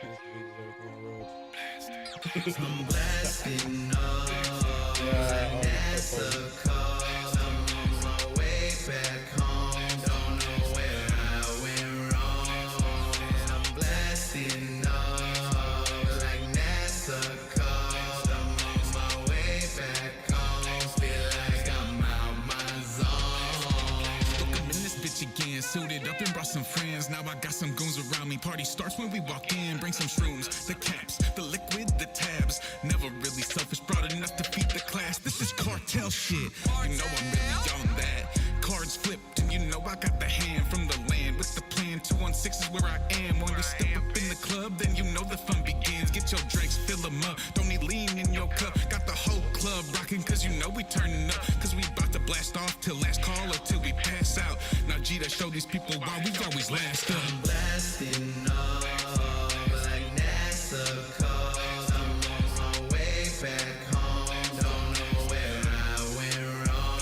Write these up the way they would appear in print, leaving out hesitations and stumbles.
That's the biggest everything I wrote. I'm blasting off Yeah, like all the NASA purpose. calls. I'm on my way back home. Don't know where I went wrong. And I'm blasting off like NASA calls. I'm on my way back home. Feel like I'm out my zone. Look, I'm in this bitch again, suited up and brought some friends. Now I got some goons around me. Party starts when we walk in. Bring some shrooms, the caps, the liquid, the tabs. Never really selfish, broad enough to feed the class. This is cartel shit. You know I'm really on that. Cards flipped, and you know I got the hand from the land. With the plan, 216 is where I am. When we step up in the club, then you know the fun begins. Get your drinks, fill them up. Don't need lean in your cup. Got the whole club rocking, cause you know we turning up. Cause we about to blast off till last call or till we pass out. Now G, to show these people why we always last up. I'm blasting off like NASA calls. I'm on my way back home. Don't know where I went wrong.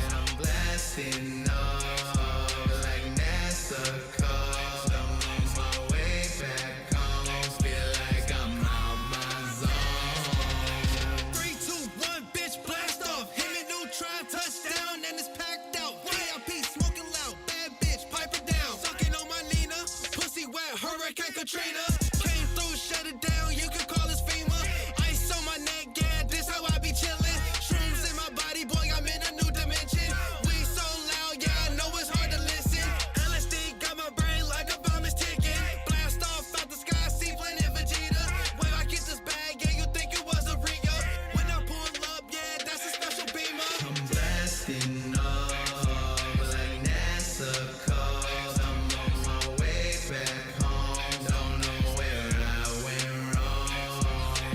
And I'm blasting off like NASA calls. I'm on my way back home. Feel like I'm out my zone. 3, 2, 1, bitch, blast off. Him and Neutron, touchdown, and it's packed out. VIP smoking loud, bad bitch, pipe it down. Sucking on my Nina, pussy wet, Hurricane Katrina. Came through, shut it down, you can call us FEMA. Ice on my neck, yeah, this how I be chillin'. Shrooms in my body, boy, I'm in a new dimension. We so loud, yeah, I know it's hard to listen. LSD got my brain like a bomb is ticking. Blast off out the sky, see planet Vegeta. When I get this bag, yeah, you think it was a re-up. When I pull up, yeah, that's a special beamer. I'm blasting off like NASA calls. I'm on my way back home. Don't know where I went wrong.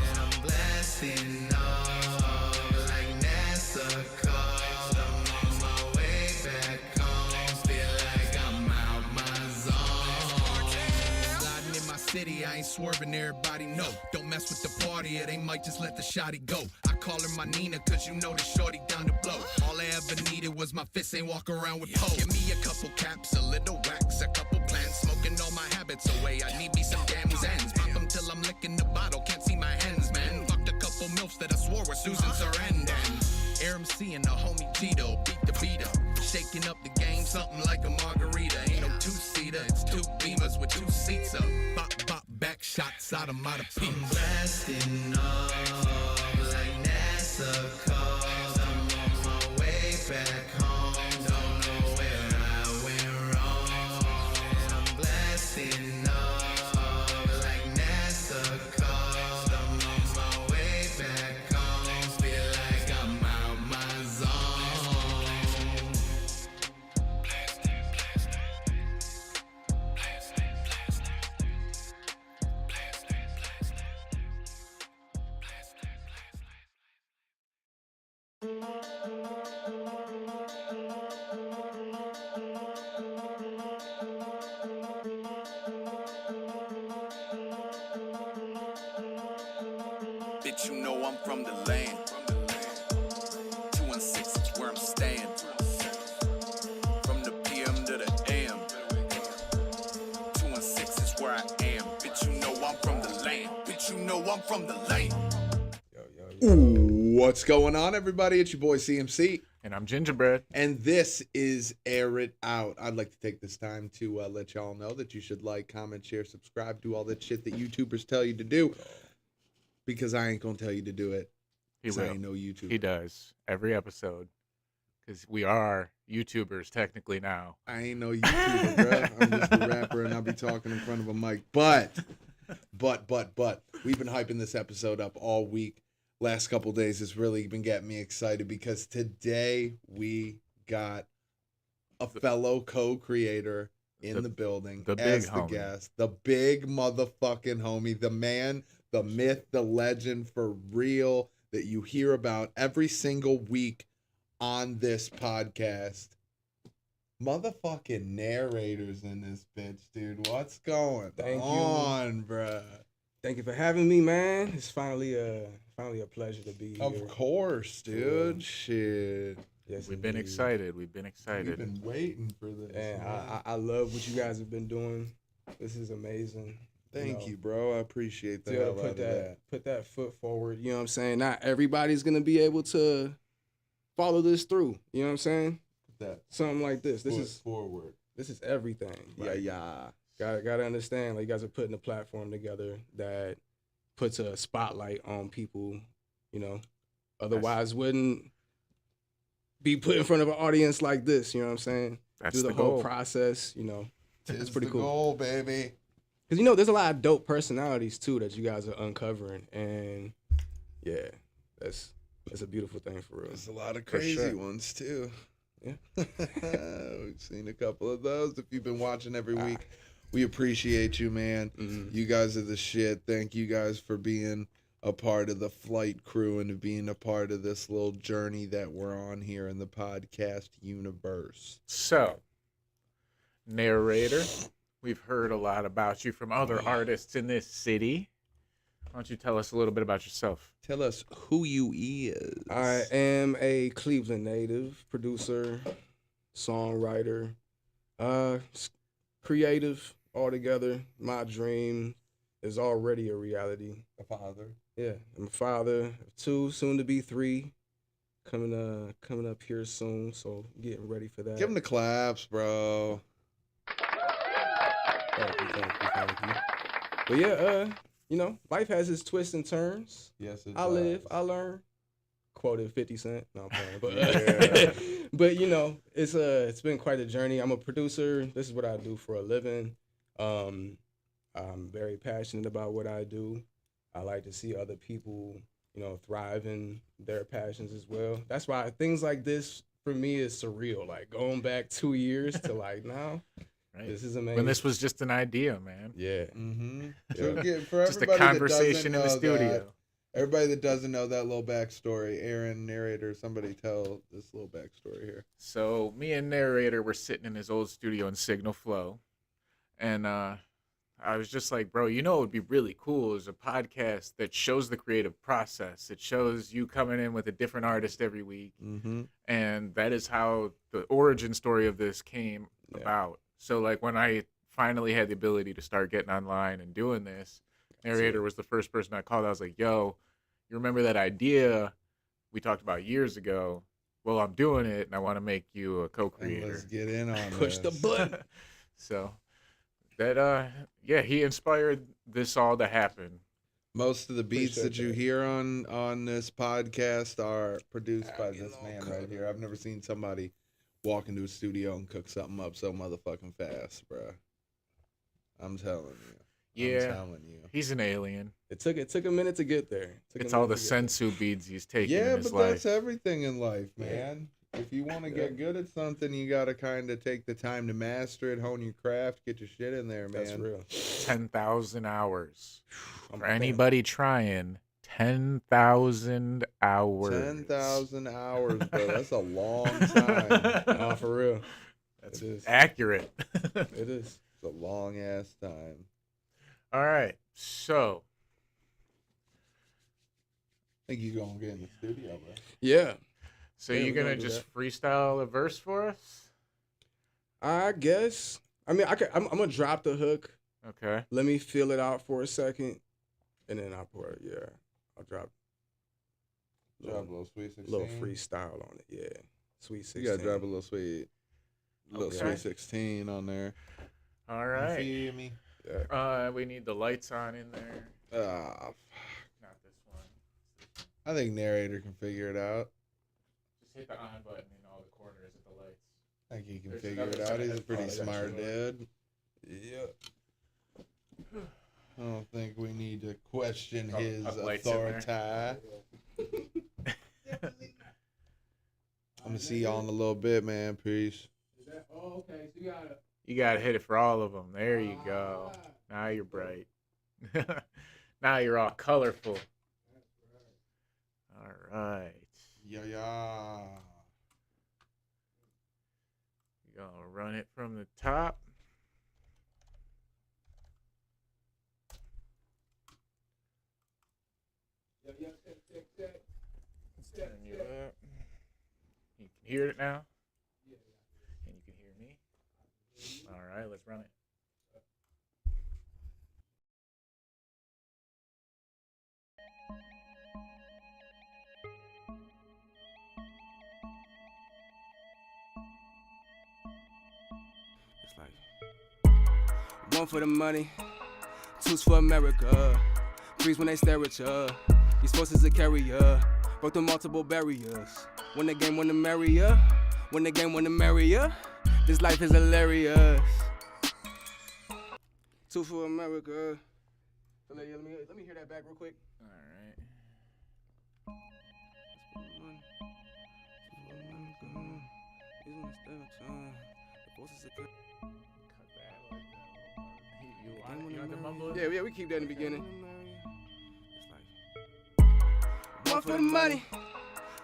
And I'm blasting off like NASA calls. I'm on my way back home. Feel like I'm out my zone. Sliding in my city, I ain't swerving, everybody know. Don't mess with the party, or they might just let the shotty go. I call her my Nina, cause you know the shorty down the blow. All I ever needed was my fist, ain't walk around with pole. Give me a couple caps, a little wax, a couple plants. Smoking all my habits away, I need me some damn ends. Pop them till I'm licking the bottle, can't see my hands, man. Fucked a couple milfs that I swore were Susan Sarandon. Air MC and the homie Tito, beat the beat up. Shaking up the game, something like a margarita. Ain't no two-seater, it's two Beamers with 2 seats up. Bop, bop, back shots out of my I'm penis. blasting off like NASA calls. I'm on my way back home. Don't know where I went wrong. And I'm blasting off like NASA calls. I'm on my way back home. Feel like I'm out my zone. Bitch, you know I'm from the land. 216 is where I'm staying. From the PM to the AM. 216 is where I am. Bitch, you know I'm from the land. Bitch, you know I'm from the land. Ooh, what's going on, everybody? It's your boy CMC, And I'm Gingerbread. and this is Air It Out. I'd like to take this time to let y'all know that you should like, comment, share, subscribe, do all that shit that YouTubers tell you to do, because I ain't gonna tell you to do it. He 'Cause I will. ain't no YouTuber. He does every episode because we are YouTubers technically now. I ain't no YouTuber, bro. I'm just a rapper, and I'll be talking in front of a mic. But we've been hyping this episode up all week. Last couple days has really been getting me excited because today we got a fellow co-creator in the building the big as the homie. guest. The big motherfucking homie, the man, the myth, the legend for real that you hear about every single week on this podcast. Motherfucking Narr8r's in this bitch, dude. What's going Thank you. on, bruh? Thank you for having me, man. It's finally a pleasure to be here. Of course, dude. Yeah. Shit. Yes, We've been indeed. excited. We've been We've excited. been waiting for this. And man. I love what you guys have been doing. This is amazing. Thank you, bro. I appreciate the To hell put out of that. put that foot forward. You know what I'm saying? Not everybody's gonna be able to follow this through. You know what I'm saying? That Something like this. This foot is forward. this is everything. Yeah, Like, yeah. gotta understand. Like, you guys are putting a platform together that puts a spotlight on people. You know, otherwise wouldn't be put in front of an audience like this. You know what I'm saying? That's Do the the whole goal. process. You know, It's pretty the cool. goal, baby. because you know there's a lot of dope personalities too that you guys are uncovering, and yeah, that's a beautiful thing for real. There's a lot of For crazy sure. ones too. Yeah. We've seen a couple of those. If you've been watching every week, we appreciate you, man. Mhm. You guys are the shit. Thank you guys for being a part of the flight crew and being a part of this little journey that we're on here in the podcast universe. So, Narr8r, we've heard a lot about you from other artists in this city. Why don't you tell us a little bit about yourself? Tell us who you is. I am a Cleveland native, producer, songwriter, creative altogether. My dream is already a reality. a father. Yeah, I'm a father of 2, soon to be 3, coming up here soon. So getting ready for that. Give him the claps, bro. Thank you. But yeah, you know, life has its twists and turns. Yes, it I does. live, I learn. Quoted 50 Cent. No, I'm playing. But, Yeah. but you know, it's been quite a journey. I'm a producer. This is what I do for a living. I'm very passionate about what I do. I like to see other people, you know, thrive in their passions as well. That's why things like this for me is surreal. Like going back 2 years to like now, Right. this is amazing. When this was just an idea, man. Yeah. Mm-hmm. Yeah. For Just a everybody conversation in that the doesn't know studio. that, everybody that doesn't know that little backstory, Aaron, Narr8r, somebody tell this little backstory here. So me and Narr8r were sitting in his old studio in Signal Flow, and I was just like, bro, you know what would be really cool is a podcast that shows the creative process. It shows you coming in with a different artist every week, Mm-hmm. and that is how the origin story of this came Yeah. about. So like when I finally had the ability to start getting online and doing this, Narr8r was the first person I called. I was like, yo, you remember that idea we talked about years ago? Well, I'm doing it, and I want to make you a And co-creator. let's get in on Push the this. button. So that yeah, he inspired this all to happen. Most of the beats Appreciate that you that. hear on this podcast are produced by get this all man covered. right here. I've never seen somebody walk into a studio and cook something up so motherfucking fast, bruh. I'm telling you. Yeah, I'm telling you. he's an alien. It took a minute to get there. It's all the sensu beads he's taken Yeah, in his but life. that's everything in life, Yeah. man. If you want to Yeah. get good at something, you got to kind of take the time to master it, hone your craft, get your shit in there, man. That's real. 10,000 hours. I'm For a fan. anybody trying, 10,000 hours. 10,000 hours, bro. That's a long time. No, for real. That's It is. accurate. It is. It's a long ass time. All right, so I think you're going to get in the studio, bro. Yeah. so Yeah, you're we're gonna gonna do just freestyle a verse for us? I guess. I mean, I'm gonna drop the hook. Okay. Let me feel it out for a second, and then I'll pour it. Yeah, I'll drop Drop a little sweet 16. little freestyle on it. Yeah, sweet 16. You got to drop a little sweet. Okay. Sweet 16 on there. All You right. feel me? Yeah. We need the lights on in there. Ah, Not this one. I think Narr8r can figure it out. Just hit the on button in all the corners of the lights. I think he can There's figure another it set out. of He's a pretty headphones. smart dude. Yeah. I don't think we need to question Oh, his up lights in there. authority. I'm going to see y'all in a little bit, man. Peace. Oh, okay. So you gotta. You gotta hit it for all of them. There you go. Now you're bright. Now you're all colorful. All right. Yeah. You're gonna run it from the top. Turn you up. You can hear it now? And you can hear me? All right, let's run it. One for the money, two's for America. Three's when they stare at ya. These forces a carrier, broke through multiple barriers. Win the game, win the merrier. Win the game, win the merrier. This life is hilarious. Two for America. So let me hear that back real quick. All right. Cut that like that. You want the mumble? Yeah, we keep that in the beginning. One for the money,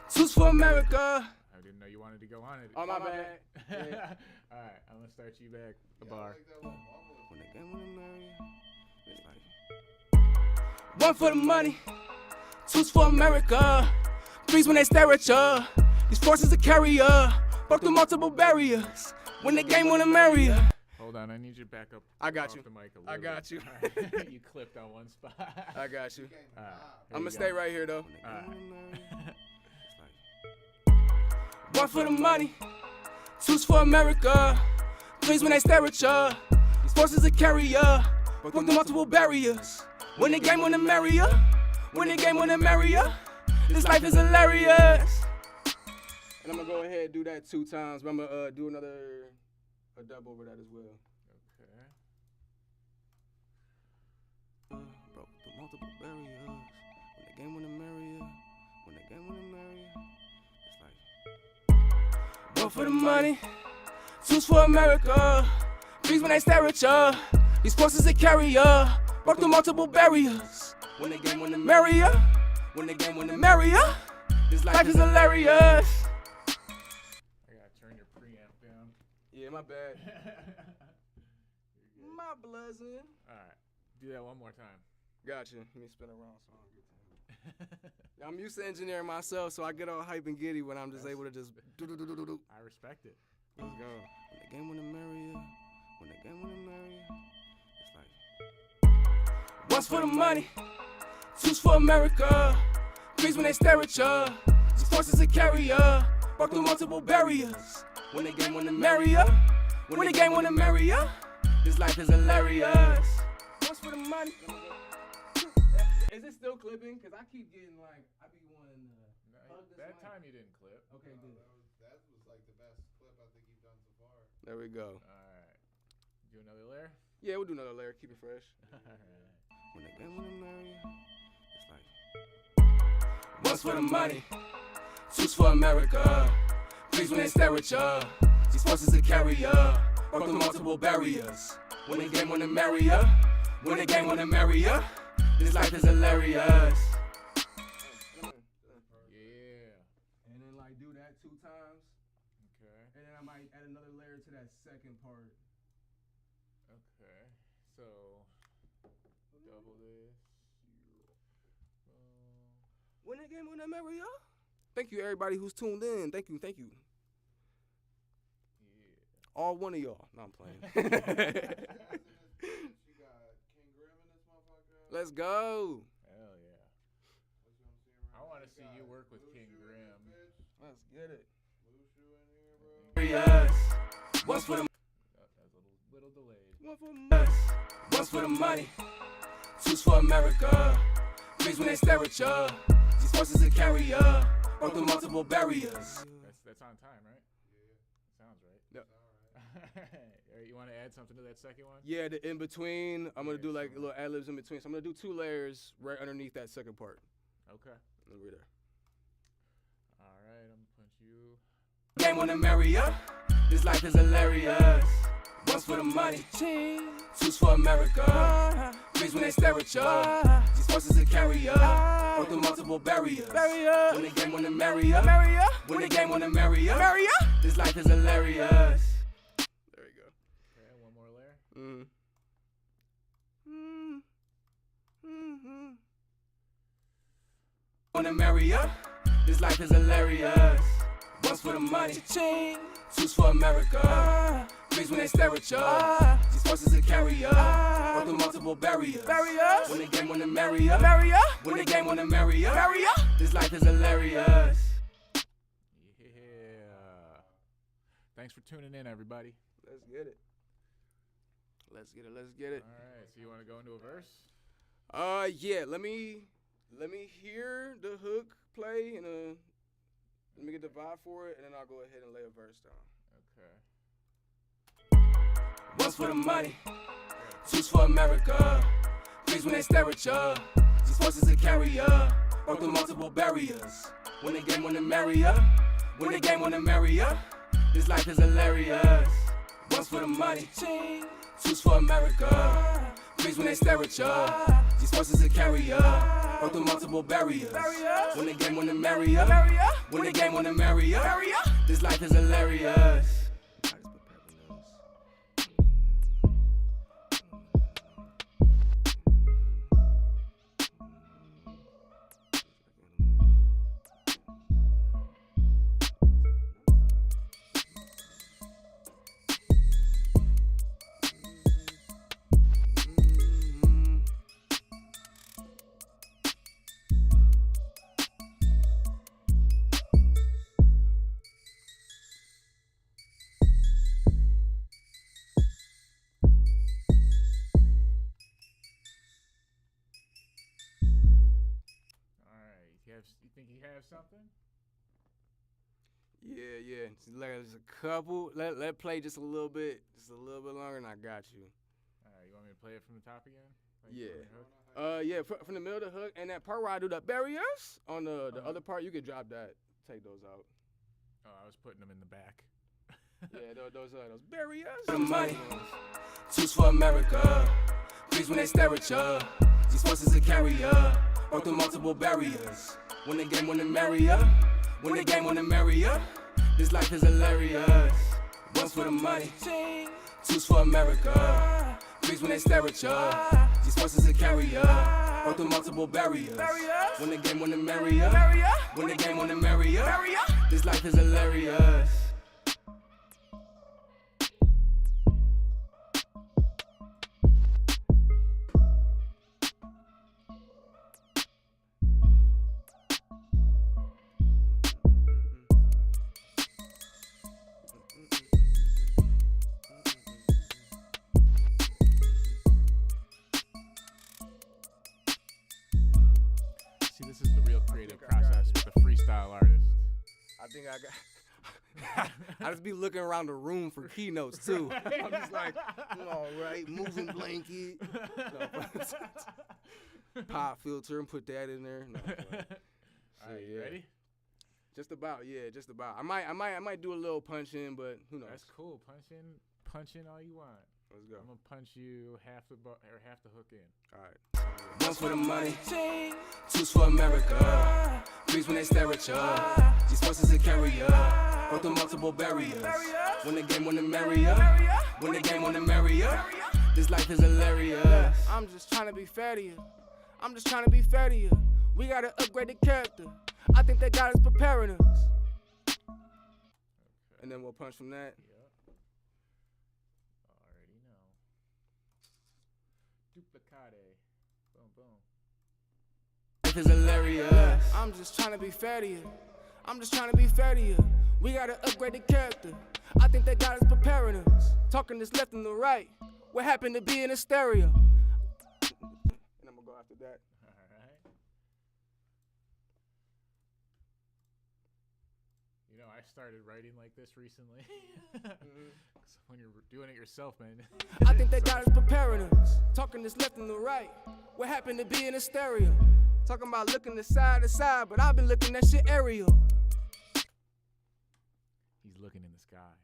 two's for America. I didn't know you wanted to go on it. Oh, my bad. Yeah. All right, I'm gonna start you back the bar. One for the money, two's for America. Three's when they stare at ya. These forces a carrier, broke through multiple barriers. Win the game, win the merrier. Hold on, I need you to back up. I got off you. The mic a I little got bit. you. All right. You clipped on one spot. I got you. All right, I'm here gonna you stay go. right here though. All right. One for the money, two's for America. Three's when they stare at ya. These forces a carrier, broke through multiple barriers. Win the game, win the merrier. Win the game, win the merrier. This life is hilarious. And I'm gonna go ahead and do that 2 times, but I'm gonna do a dub over that as well. Okay. Broke through multiple barriers. Win the game, win the merrier. Win the game, win the merrier. It's like one for the money, two's for America. Three's when they stare at ya. These forces a carrier, broke through multiple barriers. Win the game, win the merrier. Win the game, win the merrier. This life is hilarious. I gotta turn your preamp down. Yeah, my bad. My blessing. All right, do that one more time. Gotcha. Let me spin around so I don't get to I'm used to engineering myself, so I get all hype and giddy when I'm just able to just do. I respect it. Let's go. When the game, win the merrier. When the game, win the merrier. It's like one's for the money, two's for America. Three's when they stare at ya. These forces a carrier, broke through multiple barriers. Win the game, win the merrier. Win the game, win the merrier. This life is hilarious. One's for the money. Is it still clipping? Cause I keep getting like I be wanting to hug this That mic. time you didn't clip. Okay, good. That was like the best clip I think you've done so far. There we go. All right. Do another layer. Yeah, we'll do another layer. Keep it fresh. All right. When the game, win the merrier. It's like one's for the money, two's for America. Three's when they stare at ya. These forces a carrier, broke through multiple barriers. Win the game, win the merrier. Win the game, win the merrier. This life is hilarious. Yeah. And then like do that 2 times. Okay. And then I might add another layer to that second part. Okay. So double this. Win the game, win the merrier. Thank you everybody who's tuned in. Thank you. Yeah. All one of y'all. No, I'm playing. Let's go. Hell yeah. I want to see you work with King Grim. Let's get it. One's for the. That's a little delayed. One's for the money, two's for America. Three's when they stare at ya. These forces a carrier, broke through multiple barriers. That's on time, right? Yeah. Sounds right. Yep. All right, you want to add something to that second one? Yeah, the in between, I'm gonna do like little ad libs in between. So I'm gonna do 2 layers right underneath that second part. Okay. Over there. All right, I'm gonna punch you. Game on the merrier. This life is hilarious. One's for the money, two's for America. Three's when they stare at ya. These forces a carrier, broke through multiple barriers. Win the game, win the merrier. Win the game, win the merrier. This life is hilarious. There we go. Okay, one more layer. On the merrier, this life is hilarious. One's for the money, two's for America. Three's when they stare at ya. These forces a carrier, broke through multiple barriers. Win the game, win the merrier. Win the game, win the merrier. This life is hilarious. Yeah. Thanks for tuning in, everybody. Let's get it. Let's get it. Let's get it. All right. So you want to go into a verse? Yeah. Let me hear the hook play and let me get the vibe for it, and then I'll go ahead and lay a verse down. Okay. One's for the money, two's for America. Three's when they stare at ya. These forces a carrier, broke through multiple barriers. When the game wanna marry ya, when the game wanna marry ya. This life is hilarious. One's for the money, two's for America. Three's when they stare at ya. These forces a carrier, broke through multiple barriers. When the game wanna marry ya, when the game wanna marry ya. This life is hilarious. You think you have something? Yeah. There's a couple. Let it play just a little bit longer, and I got you. All right, you want me to play it from the top again? Yeah. From the middle of the hook, and that part where I do the barriers on the other part, you could drop that. Take those out. Oh, I was putting them in the back. Yeah, those barriers. The money, two's for America. Three's when they stare at ya. These forces a carrier, broke through multiple barriers. When the game wanna marry ya, when the game wanna marry ya. This life is hilarious. One's for the money, two's for America. Three's when they stare at ya. These forces a carrier, broke through multiple barriers. When the game wanna marry ya, when the game wanna marry ya. This life is hilarious. See, this is the real creative process with a freestyle artist. I think I got. I just be looking around the room for keynotes too. I'm just like, all right, moving blanket, pop filter, and put that in there. No, All right, you ready? Just about. I might do a little punch in, but who knows? That's cool. Punch in all you want. Let's go. I'm gonna punch you half the hook in. All right. One's for the money, two's for America. Three's when they stare at ya. These forces a carrier, broke through multiple barriers. When the game wanna marry ya, when the game wanna marry ya. This life is hilarious. I'm just trying to be fair to you. We gotta upgrade the character. I think that God is preparing us. Okay. And then we'll punch from that. Yep. Already know. Duplicate. Boom, boom. Life is hilarious. I'm just trying to be fair to you. We gotta upgrade the character. I think that God is preparing us. Talking this left and the right. What happened to be in a stereo? And I'm gonna go after that. Alright. You know, I started writing like this recently. So when you're doing it yourself, man. I think that God is preparing us. Talking this left and the right. What happened to be in a stereo? Talking about looking the side to side, but I've been looking that shit aerial. He's looking in the sky.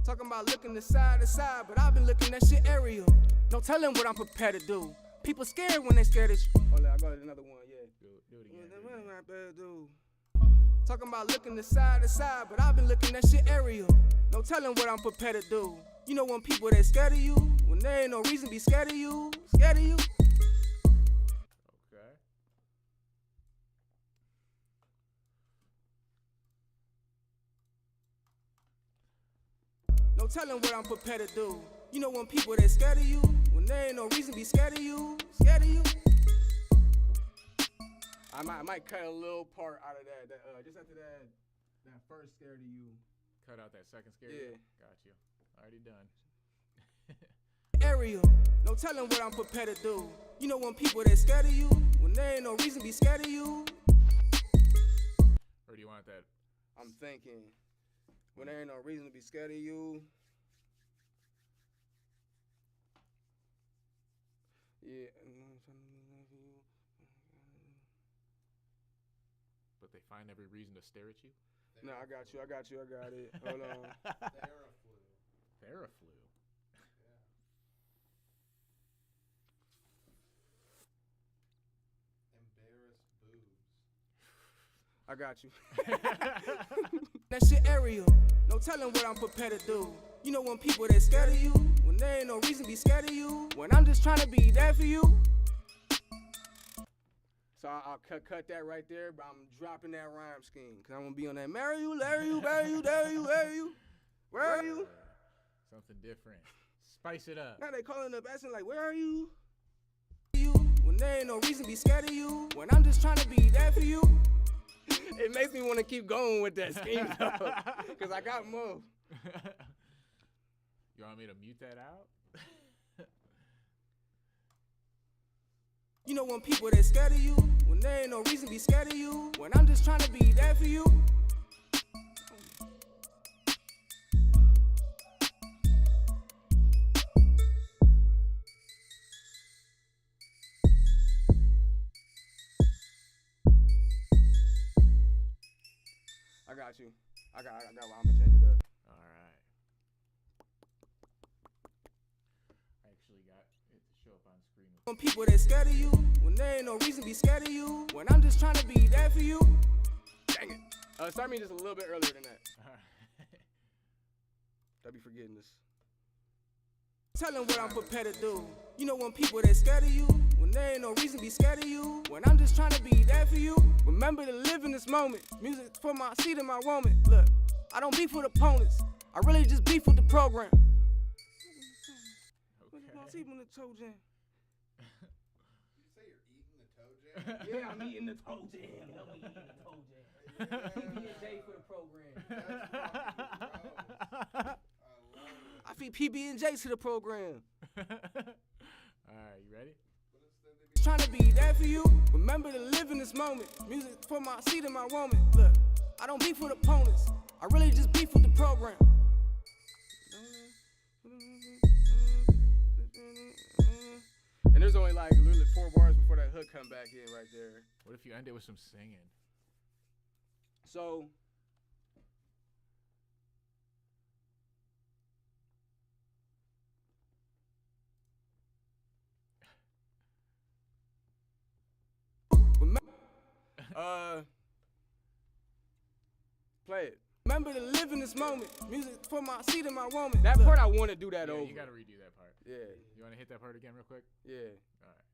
Talking about looking the side to side, but I've been looking that shit aerial. No telling what I'm prepared to do. People scared when they scared at you. Hold on, I got another one, yeah. Do it again. What am I prepared to do? Talking about looking the side to side, but I've been looking that shit aerial. No telling what I'm prepared to do. You know when people that scared of you, when there ain't no reason to be scared of you. Okay. No telling what I'm prepared to do. You know when people that scared of you, when there ain't no reason to be scared of you. I might cut a little part out of that. Just after that. that first scared of you. Cut out that second scare. Yeah. Got you. Already done. Area, no telling what I'm prepared to do. You know when people that scared of you, when there ain't no reason to be scared of you. Or do you want that? I'm thinking, when there ain't no reason to be scared of you. Yeah. But they find every reason to stare at you? No, I got you. I got it. Hold on. Theraflu. Embarrassed boobs. I got you. That shit aerial. No telling what I'm prepared to do. You know when people that scared of you, when there ain't no reason to be scared of you, when I'm just trying to be there for you. So I'll cut that right there, but I'm dropping that rhyme scheme. Cause I'm gonna be on that marry you, bury you, where are you? Something different. Spice it up. Now they calling up asking like, where are you? When there ain't no reason to be scared of you, when I'm just trying to be there for you. It makes me want to keep going with that scheme though, cause I got more. You want me to mute that out? You know when people that scared of you, when there ain't no reason to be scared of you, when I'm just trying to be there for you. I got you. I got I'm gonna change it up. All right. I actually got it to show up on screen. When people that scared of you, when there ain't no reason to be scared of you, when I'm just trying to be there for you. Dang it. Start me just a little bit earlier than that. All right. I be forgetting this. Telling what I'm prepared to do. You know when people that scared of you, when there ain't no reason to be scared of you, when I'm just trying to be there for you. Remember to live in this moment. Music for my seat and my woman. Look, I don't beef with opponents. I really just beef with the program. Okay. Even the toe jam. Did you say you're eating the toe jam? Yeah, I'm eating the toe jam. I'm eating the toe jam. PB&J for the program. That's fucking gross. I love it. I feed PB&J to the program. All right, you ready? Trying to be there for you. Remember to live in this moment. Music for my seat and my woman. Look, I don't beef with opponents. I really just beef with the program. And there's only like literally 4 bars before that hook come back in right there. What if you end it with some singing? So play it. Remember to live in this moment. Music for my seat and my woman. That part I want to do that Yeah, over. you got to redo that part. Yeah, You want to hit that part again real quick? yeah. All right.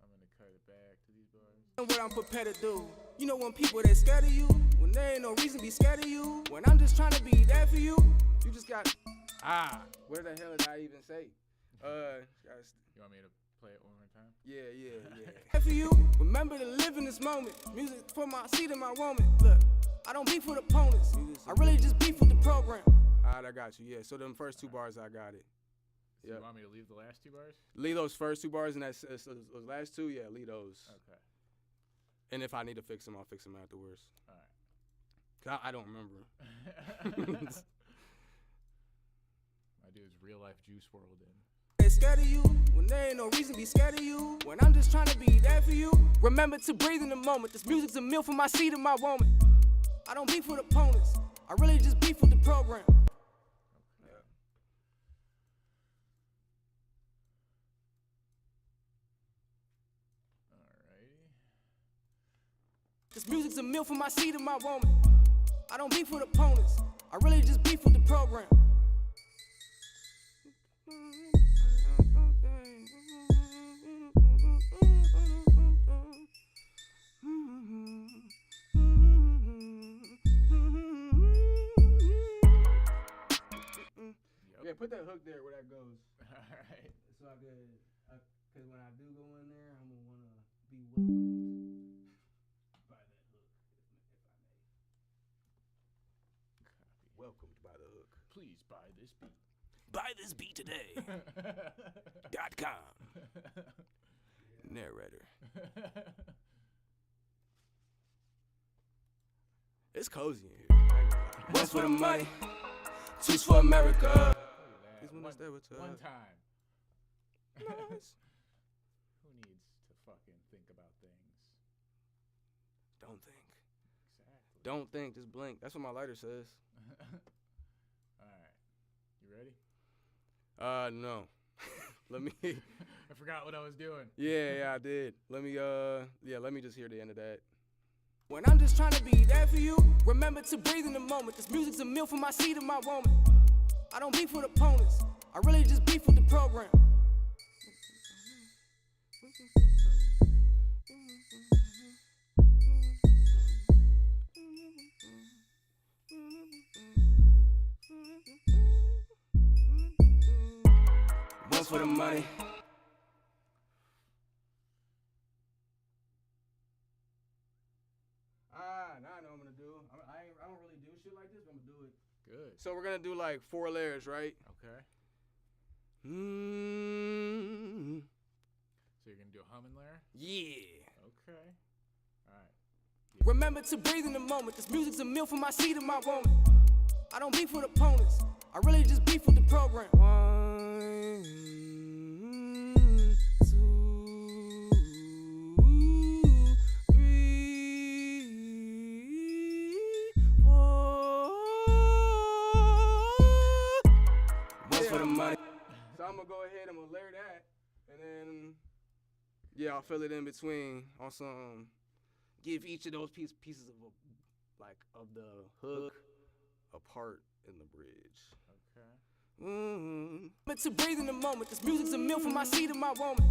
I'm going to cut it back to these bars. What I'm prepared to do. You know when people that scared of you, when there ain't no reason to be scared of you, when I'm just trying to be there for you, you just got what the hell did I even say? You want me to play it one more time? Yeah. For you, remember to live in this moment. Music for my seat and my woman. Look, I don't beef with opponents. I really just beef with the program. Alright, I got you. Yeah. So them first 2 bars, I got it. So you want me to leave the last 2 bars? Leave those first 2 bars and those last 2. Yeah, leave those. Okay. And if I need to fix them, I'll fix them afterwards. All right. 'Cause I don't remember. My dude's real life Juice WRLD in. They scared of you when there ain't no reason to be scared of you. When I'm just trying to be there for you. Remember to breathe in the moment. This music's a meal for my seat and my woman. I don't beef with opponents. I really just beef with the program. Okay. Alrighty. This music's a meal for my seat and my woman. I don't beef with opponents. I really just beef with the program. Yeah, put that hook there where that goes. Alright. So I could, cause when I do go in there, I'm gonna wanna be welcomed. welcomed by the hook. Please buy this beat. Buy this beat today. .com. Narr8r. It's cozy in here. One's for the money, two's for America. Look at that. These one is there with One time. Nice. Who needs to fucking think about things? Don't think. Exactly. Don't think, just blink. That's what my lighter says. All right. You ready? No. Let me. I forgot what I was doing. Yeah, I did. Let me just hear the end of that. When I'm just trying to be there for you, remember to breathe in the moment. This music's a meal for my seed and my woman. I don't beef with opponents. I really just beef with the program. One for the money. Now I know what I'm gonna do. I don't really do shit like this, but I'm gonna do it. Good. So we're gonna do like 4 layers, right? Okay. Mm-hmm. So you're gonna do a humming layer? Yeah. Okay. All right. Remember to breathe in the moment. This music's a meal for my seed and my woman. I don't beef with opponents. I really just beef with the program. 1, 2, 3, 4. One for the money. So I'm gonna go ahead. I'm gonna layer that, and then I'll fill it in between on some. Give each of those pieces of the hook a part in the bridge. Okay. But to breathe in the moment, this music's a meal for my seed and my woman.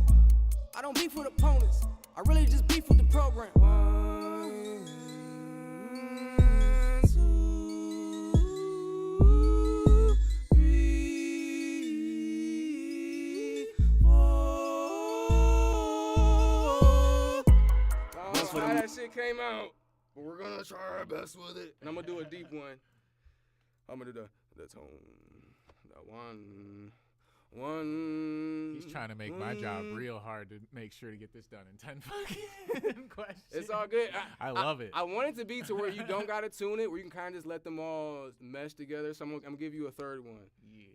I don't beef with opponents. I really just beef with the program. 1, 2, 3, 4. How that shit came out, but we're gonna try our best with it. And I'm gonna do a deep one. I'm gonna do the tone. The one. He's trying to make my job real hard to make sure to get this done in 10 fucking questions. It's all good. I love it. I want it to be to where you don't gotta tune it, where you can kind of just let them all mesh together. So I'm gonna give you a third one. Yeah.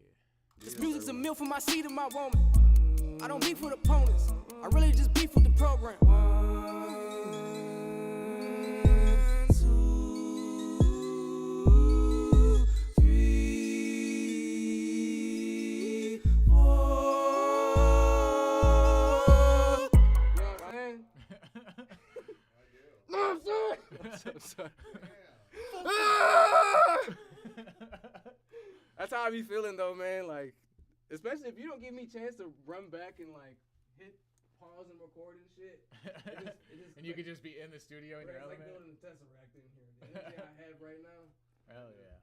This music's a meal for my seed and my woman. I don't beef with opponents. I really just beef with the program. 1, 2, 3, 4. You know what I'm saying? No, I'm sorry. That's how I be feeling though, man. Like, especially if you don't give me a chance to run back and like hit pause and record and shit. And you could just be in the studio in your It's like element. building a tesseract in here. The energy I have right now. Hell yeah.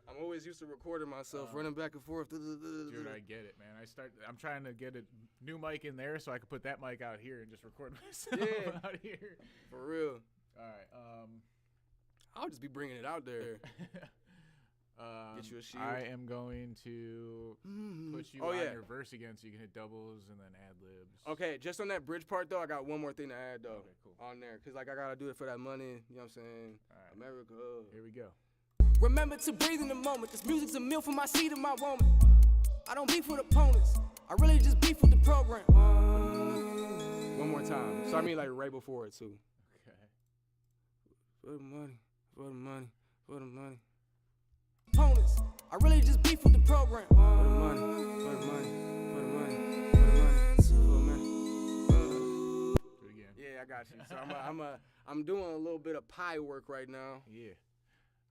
I'm always used to recording myself, running back and forth. Dude, I get it, man. I'm trying to get a new mic in there so I can put that mic out here and just record myself out here. For real. All right. I'll just be bringing it out there. Get you a shield. I am going to put you on your verse again so you can hit doubles and then ad libs. Okay, just on that bridge part though, I got one more thing to add though. Okay, cool. On there, cause like I gotta do it for that money. You know what I'm saying? All right. America. Here we go. Remember to breathe in the moment. This music's a meal for my seed and my woman. I don't beef with opponents. I really just beef with the program. One more time. So I mean like right before it too. Okay. For the money, for the money, for the money. Opponents. I really just beef with the program. For the money, for the money, for the money, for the money, for the money. Do it again. Yeah, I got you. So I'm doing a little bit of pie work right now. Yeah.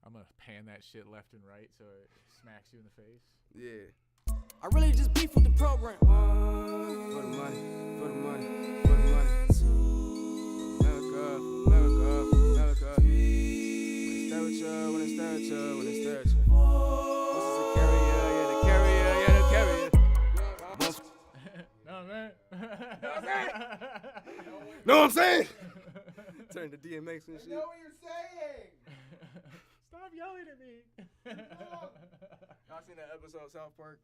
I'm going to pan that shit left and right so it smacks you in the face. Yeah. I really just beef with the program. For the money, for the money, for the money. America, America, America. When it's literature, when it's literature. This is a carrier, yeah, the carrier, yeah, the carrier. No, man. Know what I'm saying? Turn to DMX and shit. know what you're saying. Stop yelling at me. Y'all seen that episode of South Park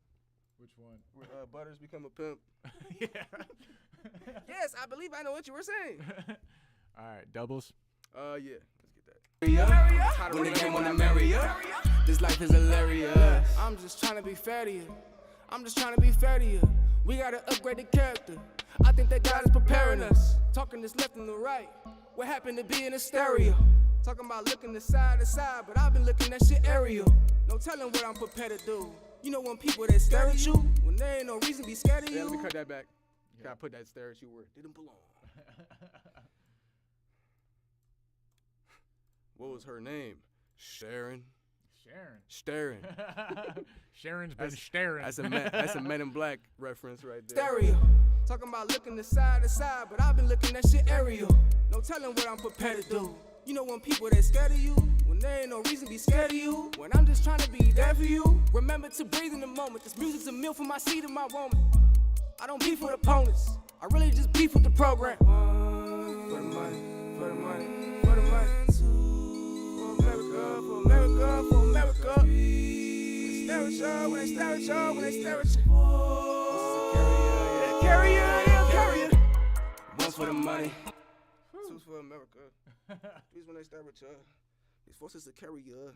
Which one? where Butters become a pimp? Yeah. Yes, I believe I know what you were saying. All right, doubles. Yeah, let's get that. When the game on the merrier, this life is hilarious. I'm just trying to be fair to you. I'm just trying to be fair to you. We gotta upgrade the character. I think that God is preparing us. Talking this left and the right. What happened to be in a stereo? Talking about looking to side, but I've been looking at shit aerial. No telling what I'm prepared to do. You know when people that stare at you, when there ain't no reason to be scared of Yeah, you. let me cut that back. Gotta put that stare at you where it didn't belong. What was her name? Sharon. Staring. Sharon's been staring. That's a Men in Black reference right there. Stereo. Talking about looking to side, but I've been looking at shit aerial. No telling what I'm prepared to do. You know when people that scared of you, when there ain't no reason to be scared of you, when I'm just trying to be there for you. Remember to breathe in the moment. This music's a meal for my seed and my woman. I don't beef with opponents. I really just beef with the program. For the money, for the money, for the money. For America, for America, for America. When they stare at y'all, when they stare at y'all. Carrier. One for the money. Two's for America. Three's when they start with y'all. These forces to carry ya.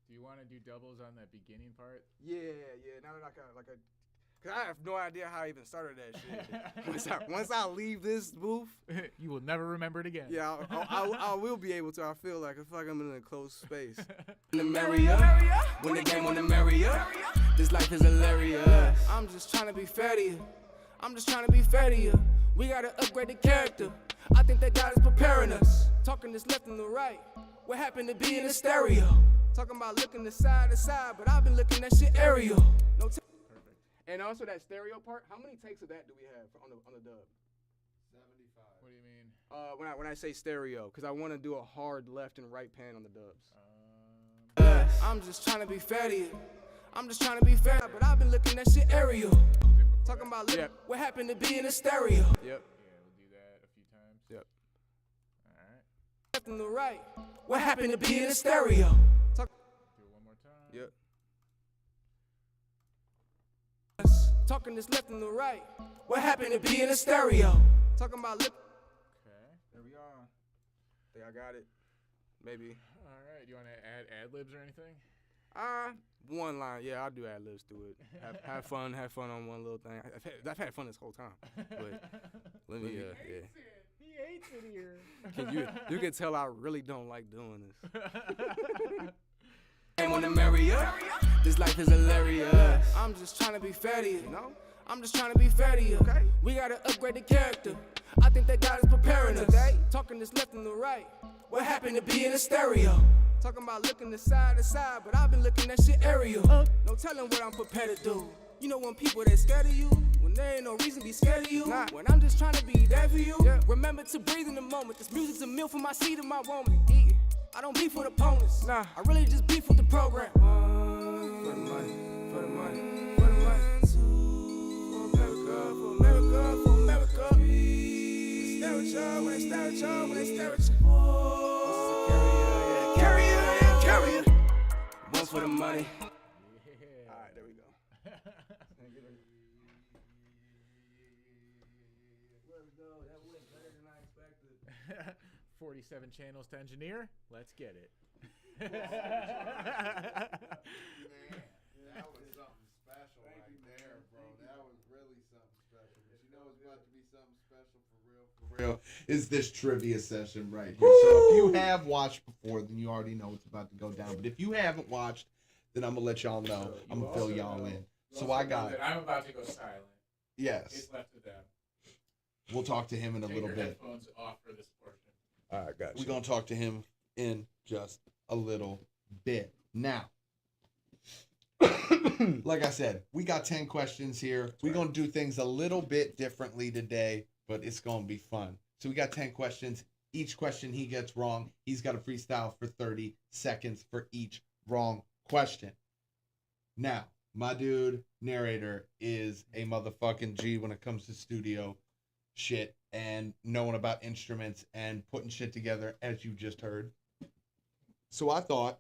Do you want to do doubles on that beginning part? Yeah. Now that cause I have no idea how I even started that shit. Once I leave this booth, You will never remember it again. yeah, I will be able to. I feel like I'm in a closed space. In the merrier, when the game on the merrier, this life is hilarious. I'm just trying to be fair to you. I'm just trying to be fair to you. We gotta upgrade the character. I think that God is preparing us. Talking this left and the right. What happened to be in a stereo? Talking about looking to side, but I've been looking at shit aerial. No Perfect. And also that stereo part. How many takes of that do we have on the dub? 75. What do you mean? When I say stereo, because I want to do a hard left and right pan on the dubs. I'm just trying to be fair to you. I'm just trying to be fair, but I've been looking at shit aerial. Talking about what happened to be in a stereo. Yep. Yeah, we'll do that a few times. Yep. All right. Left and the right. What happened to be in a stereo? Do it one more time. Yep. Talking this left and the right. What happened to be in a stereo? Talking about Okay. There we are. Think I got it. Maybe. All right. Do you want to add ad-libs or anything? One line. Yeah, I'll do ad libs to it. Have fun on one little thing. I've had fun this whole time. But let me. Yeah. He hates it here. You can tell I really don't like doing this. game on the merrier. This life is hilarious. I'm just trying to be fair to you. You know? I'm just trying to be fair to you. Okay. We gotta upgrade the character. I think that God is preparing us. Talking this left and the right. What happened to be in a stereo? Talking about looking to side, but I've been looking at shit aerial. No telling what I'm prepared to do. You know when people that scared of you, when there ain't no reason to be scared of you. Nah. When I'm just trying to be there for you. Yeah. Remember to breathe in the moment. This music's a meal for my seed and my woman. Eat it. I don't beef with opponents. Nah. I really just beef with the program. For the money, for the money, for the money. For America, for America. Stare at y'all, when they stare at y'all, when they stare at y'all. Carrier. One for the money. Yeah. All right, there we go. Let's go. That went better than I expected. 47 channels to engineer. Let's get it. Man, that was something special right there, bro. That was really something special. But you know it's about to be something special for real. Is this trivia session right here. So if you have watched before, then you already know it's about to go down. But if you haven't watched, then I'm gonna let y'all know. I'm gonna fill y'all in. So I got it. I'm about to go silent. Yes. It's left to them. We'll talk to him in a little bit. Headphones off for this portion. All right, got you. We're gonna talk to him in just a little bit. Now, like I said, we got 10 questions here. We're gonna do things a little bit differently today, but it's gonna be fun. So we got 10 questions. Each question he gets wrong, he's got a freestyle for 30 seconds for each wrong question. Now, my dude, Narr8r, is a motherfucking G when it comes to studio shit and knowing about instruments and putting shit together, as you just heard. So I thought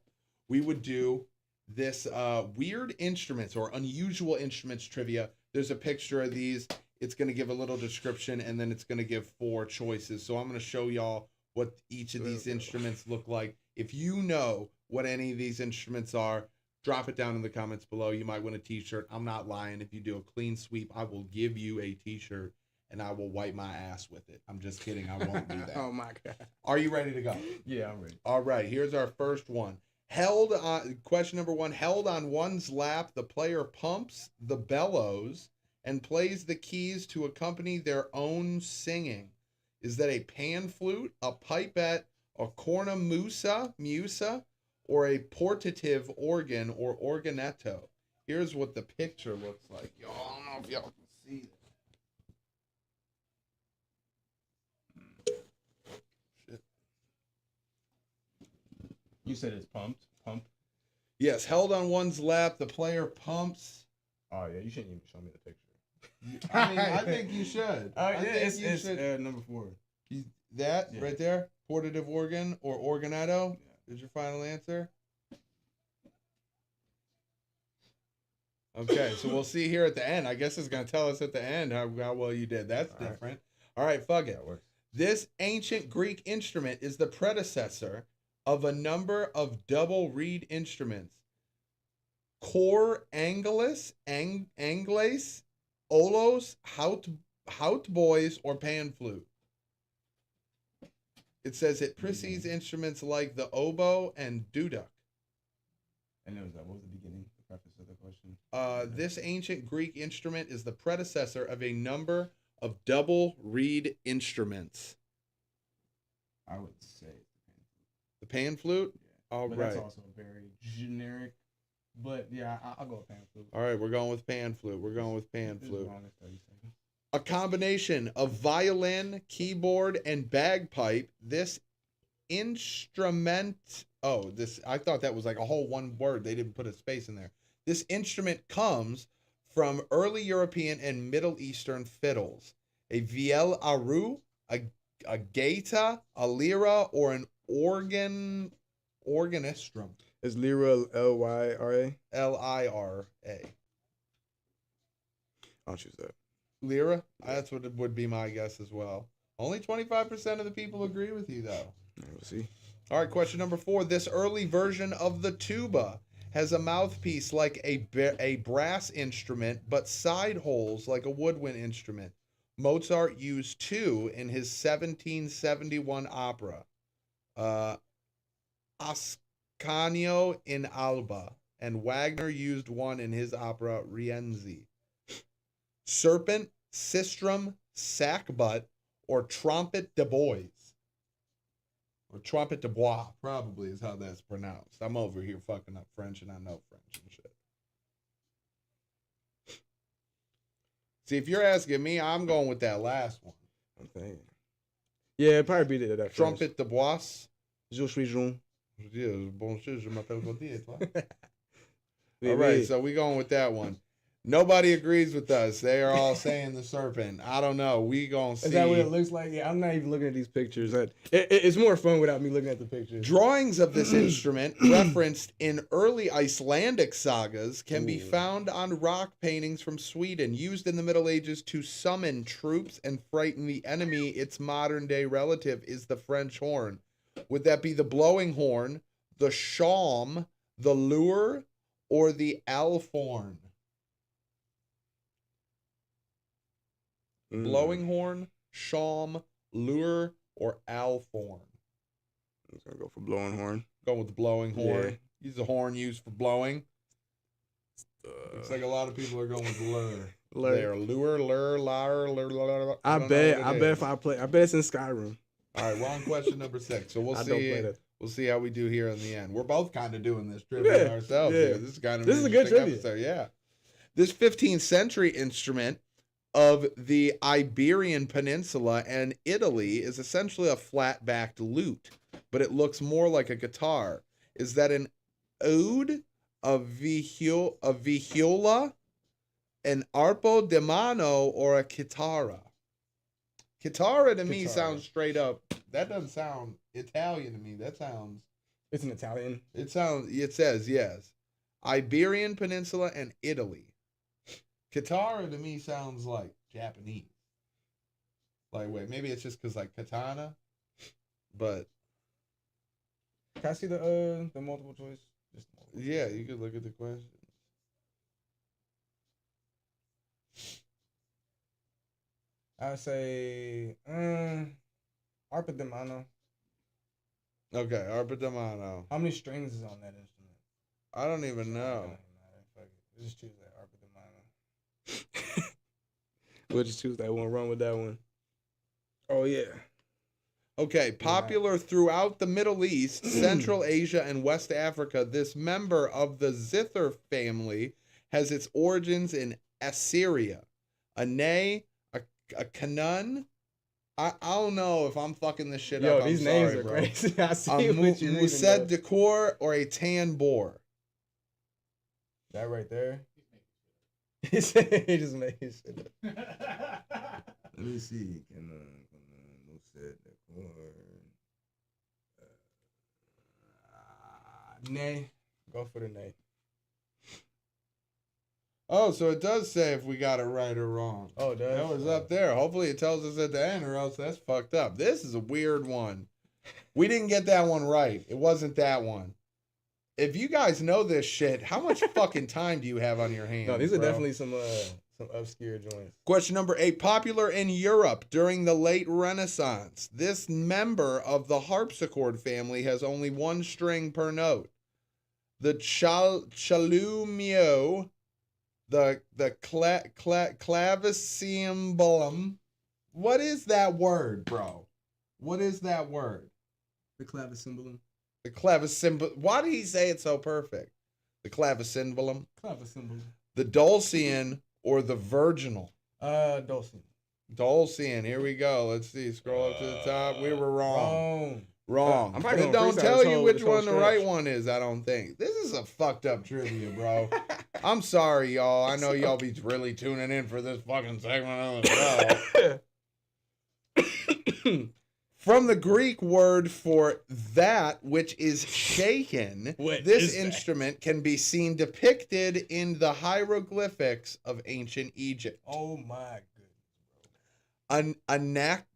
we would do this weird instruments or unusual instruments trivia. There's a picture of these. It's going to give a little description, and then it's going to give 4 choices. So I'm going to show y'all what each of these instruments look like. If you know what any of these instruments are, drop it down in the comments below. You might win a t-shirt. I'm not lying. If you do a clean sweep, I will give you a t-shirt, and I will wipe my ass with it. I'm just kidding. I won't do that. Oh, my God. Are you ready to go? Yeah, I'm ready. All right, here's our first one. Question number 1, held on one's lap, the player pumps the bellows and plays the keys to accompany their own singing. Is that a pan flute, a pipette, a cornamusa, or a portative organ or organetto? Here's what the picture looks like. Y'all, I don't know if y'all can see this. Shit. You said it's pump. Yes, held on one's lap, the player pumps. Oh, yeah, you shouldn't even show me the picture. I mean, I think you should. Oh, yeah, I think it's should. number 4. That Yeah. right there, portative organ or organetto, is your final answer? Okay, so we'll see here at the end. I guess it's going to tell us at the end how well you did. That's All right. different. All right, fuck it. That works. This ancient Greek instrument is the predecessor of a number of double reed instruments. Cor angelis, olos, hautboys, or pan flute. It says it precedes instruments like the oboe and duduk. And what was the beginning, the preface of the question? This ancient Greek instrument is the predecessor of a number of double reed instruments. I would say The pan flute? yeah. All But right. that's also very generic. But yeah, I'll go with pan flute. All right, we're going with pan flute. We're going with pan This is flute. wrong in 30 seconds. A combination of violin, keyboard, and bagpipe. This instrument. Oh, I thought that was like a whole one word. They didn't put a space in there. This instrument comes from early European and Middle Eastern fiddles. A viol aru, a gaita, a lira, or an organistrum. Is Lyra Lyra? Lira. I'll choose that. Lira? That's what it would be my guess as well. Only 25% of the people agree with you, though. We'll see. All right, question number 4. This early version of the tuba has a mouthpiece like a brass instrument, but side holes like a woodwind instrument. Mozart used 2 in his 1771 opera, Ascanio in Alba, and Wagner used 1 in his opera Rienzi. Serpent, sistrum, sackbut, or trumpet de bois. Or trumpet de bois, probably is how that's pronounced. I'm over here fucking up French, and I know French and shit. See, if you're asking me, I'm going with that last one. I'm thinking. Yeah, it'd probably be that Trumpet de bois. Je suis Jean. Bonjour, je m'appelle Gauthier, toi. Oui, All right, oui. so we going with that one. Nobody agrees with us. They are all saying the serpent. I don't know. We gonna see. Is that what it looks like? Yeah, I'm not even looking at these pictures. It's more fun without me looking at the pictures. Drawings of this instrument referenced in early Icelandic sagas can be found on rock paintings from Sweden, used in the Middle Ages to summon troops and frighten the enemy. Its modern day relative is the French horn. Would that be the blowing horn, the shawm, the lure, or the alphorn? Blowing horn, shawm, lure, or alphorn? I'm gonna go for blowing horn. Go with the blowing horn. Yeah. Use the horn used for blowing. Looks like a lot of people are going with lure. There, lure, lure. I bet if I play, I bet it's in Skyrim. All right, we're on question number 6. So we'll I don't play see. that. We'll see how we do here in the end. We're both kind of doing this trivia ourselves. yeah. Here. This is kind of This is a good interesting trivia. episode. Yeah. This 15th century instrument of the Iberian Peninsula and Italy is essentially a flat-backed lute, but it looks more like a guitar. Is that an oud, a vihiola, an arpo de mano, or a chitarra? Chitarra to me Chitarra. sounds straight up. That doesn't sound Italian to me. That sounds It's an Italian. It says yes. Iberian Peninsula and Italy. Katara to me sounds like Japanese. Like, wait, maybe it's just because like katana, but Can I see the multiple choice? Just the multiple yeah, you could look at the question. I would say Arpa de Mano. Okay, Arpa de Mano. How many strings is on that instrument? I don't even know. Fuck it. Let's just choose that Arpa de Mano. We'll just choose that one. Run with that one. Oh yeah. Okay, popular throughout the Middle East, Central Asia, and West Africa, this member of the zither family has its origins in Assyria. A Ney, a Canaan. I don't know if I'm fucking this shit up. Yo, these names are crazy. I see what you reading, Mused though. Decor or a Tan Boar. That right there. He said he just made his shit up. Let me see. Can Mused Decor. Nay. Go for the nay. Oh, so it does say if we got it right or wrong. Oh, it does? That was up there. Hopefully it tells us at the end, or else that's fucked up. This is a weird one. We didn't get that one right. It wasn't that one. If you guys know this shit, how much fucking time do you have on your hands? No, these are bro? definitely some obscure joints. Question number 8. Popular in Europe during the late Renaissance. This member of the harpsichord family has only one string per note. The chalumio, the clavicemballum. What is that word, bro? What is that word? The clavicemballum. The clavicemballum. Why did he say it so perfect? The clavicemballum. Clavicemballum. The dulcian or the virginal. Dulcian. Dulcian. Here we go. Let's see. Scroll up to the top. We were wrong. Wrong. I'm probably It gonna don't freestyle tell this you whole- which this whole one the stretch. right one is, I don't think. This is a fucked up trivia, bro. I'm sorry, y'all. I know y'all be really tuning in for this fucking segment of the show. From the Greek word for that which is shaken, What this is that? instrument can be seen depicted in the hieroglyphics of ancient Egypt. Oh my A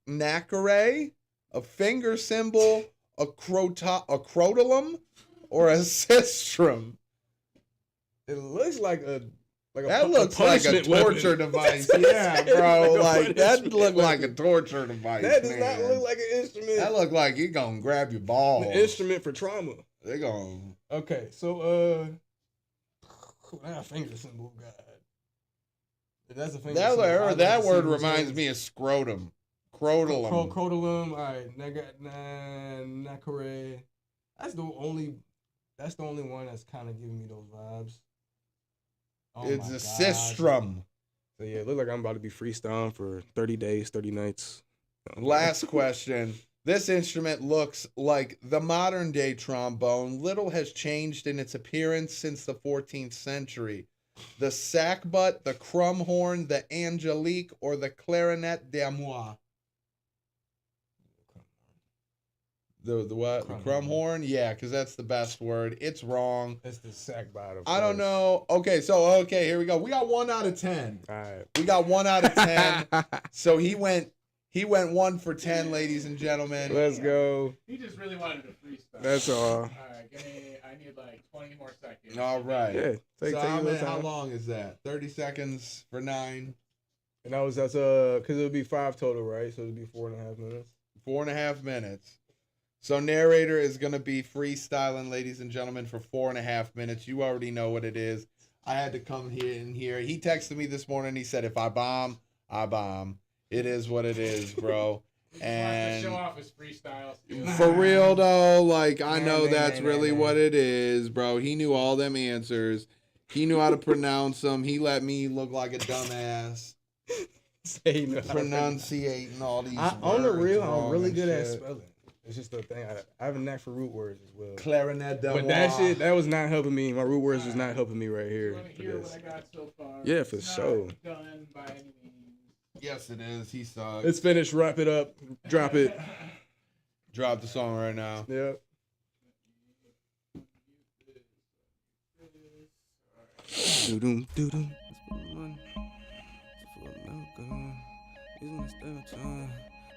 Narr8r, a finger cymbal, a crotalum, or a sistrum. It looks like a That looks like a punishment weapon. torture device. Yeah, bro. Like a Like that punishment looked like a weapon. torture device. That does man. not look like an instrument. That look like you gonna grab your balls. An instrument for trauma. They gonna. Okay, so that finger symbol, God. If that's a finger symbol, I'd like That to see word which reminds ones. me of scrotum. Crotalum. Crotalum. All right, Narr8r. That's the only one that's kind of giving me those vibes. Oh It's my a gosh. sistrum. So yeah, it looks like I'm about to be freestyling for 30 days, 30 nights. Last question. This instrument looks like the modern day trombone. Little has changed in its appearance since the 14th century. The sackbut, the crumhorn, the angelique, or the clarinet d'amour. The what? The crumhorn? Yeah, because that's the best word. It's wrong. It's the sack bottom. I don't know. Okay, here we go. We got 1 out of 10. All right. We got 1 out of 10. So he went 1 for 10, ladies and gentlemen. Let's go. He just really wanted to freestyle. That's all. All right, I need like 20 more seconds. All right. Yeah. Take So your little how time. long is that? 30 seconds for 9. And that's because it would be 5 total, right? So it'd be 4.5 minutes. 4.5 minutes. So Narr8r is going to be freestyling, ladies and gentlemen, for 4.5 minutes. You already know what it is. I had to come here. He texted me this morning. He said, if I bomb, I bomb. It is what it is, bro. He And wants to show off his freestyle skills. for real, though, like, I know Man, that's man, really man. what it is, bro. He knew all them answers. He knew how to pronounce them. He let me look like a dumbass. Say no. Pronunciating all these words On the real, wrong I'm really and good at shit. spelling. It's just the thing. I have a knack for root words as well. Clarinet But that shit, that was not helping me. My root words was not helping me right You here want to for hear this. what I got so far? Yeah, for It's not sure. Done by any means. Yes, it is. He sucks. It's finished. Wrap it up. Drop it. Drop the song right now. Yep. Doo-doom, doo-doom. Let's put the money. For America. These when they stare at you.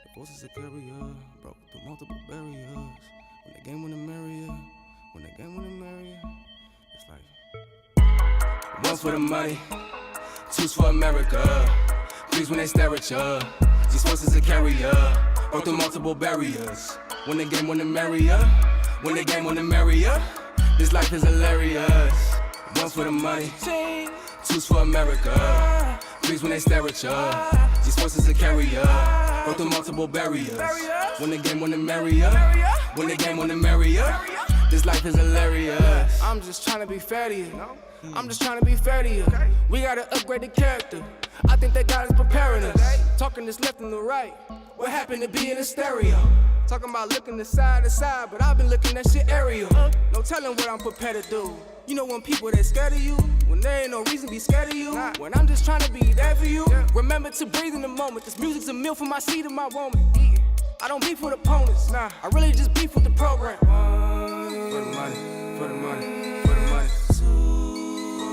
The forces that carry you. Broke through multiple barriers. When the game wanna marry you. When the game wanna marry you. It's like one for the money. Two's for America. Three's when they stare at you. These forces that carry you. Broke through multiple barriers. When the game wanna marry you. When the game wanna marry you. This life is hilarious. One's for the money, two's for America. Three's when they stare at ya. These forces that carry ya. Go through multiple barriers. When the game wanna marry ya. When the game wanna marry ya. This life is hilarious. I'm just trying to be fair to you. I'm just trying to be fair to you. We gotta upgrade the character. I think that God is preparing us. Talking this left and the right. What happened to be in a stereo? Talking about looking to side, but I've been looking at shit aerial. No telling what I'm prepared to do. You know when people that scared of you, when there ain't no reason to be scared of you. When I'm just trying to be there for you. Remember to breathe in the moment. This music's a meal for my seed and my woman. I don't beef with opponents, nah. I really just beef with the program. For the money, for the money, for the money. For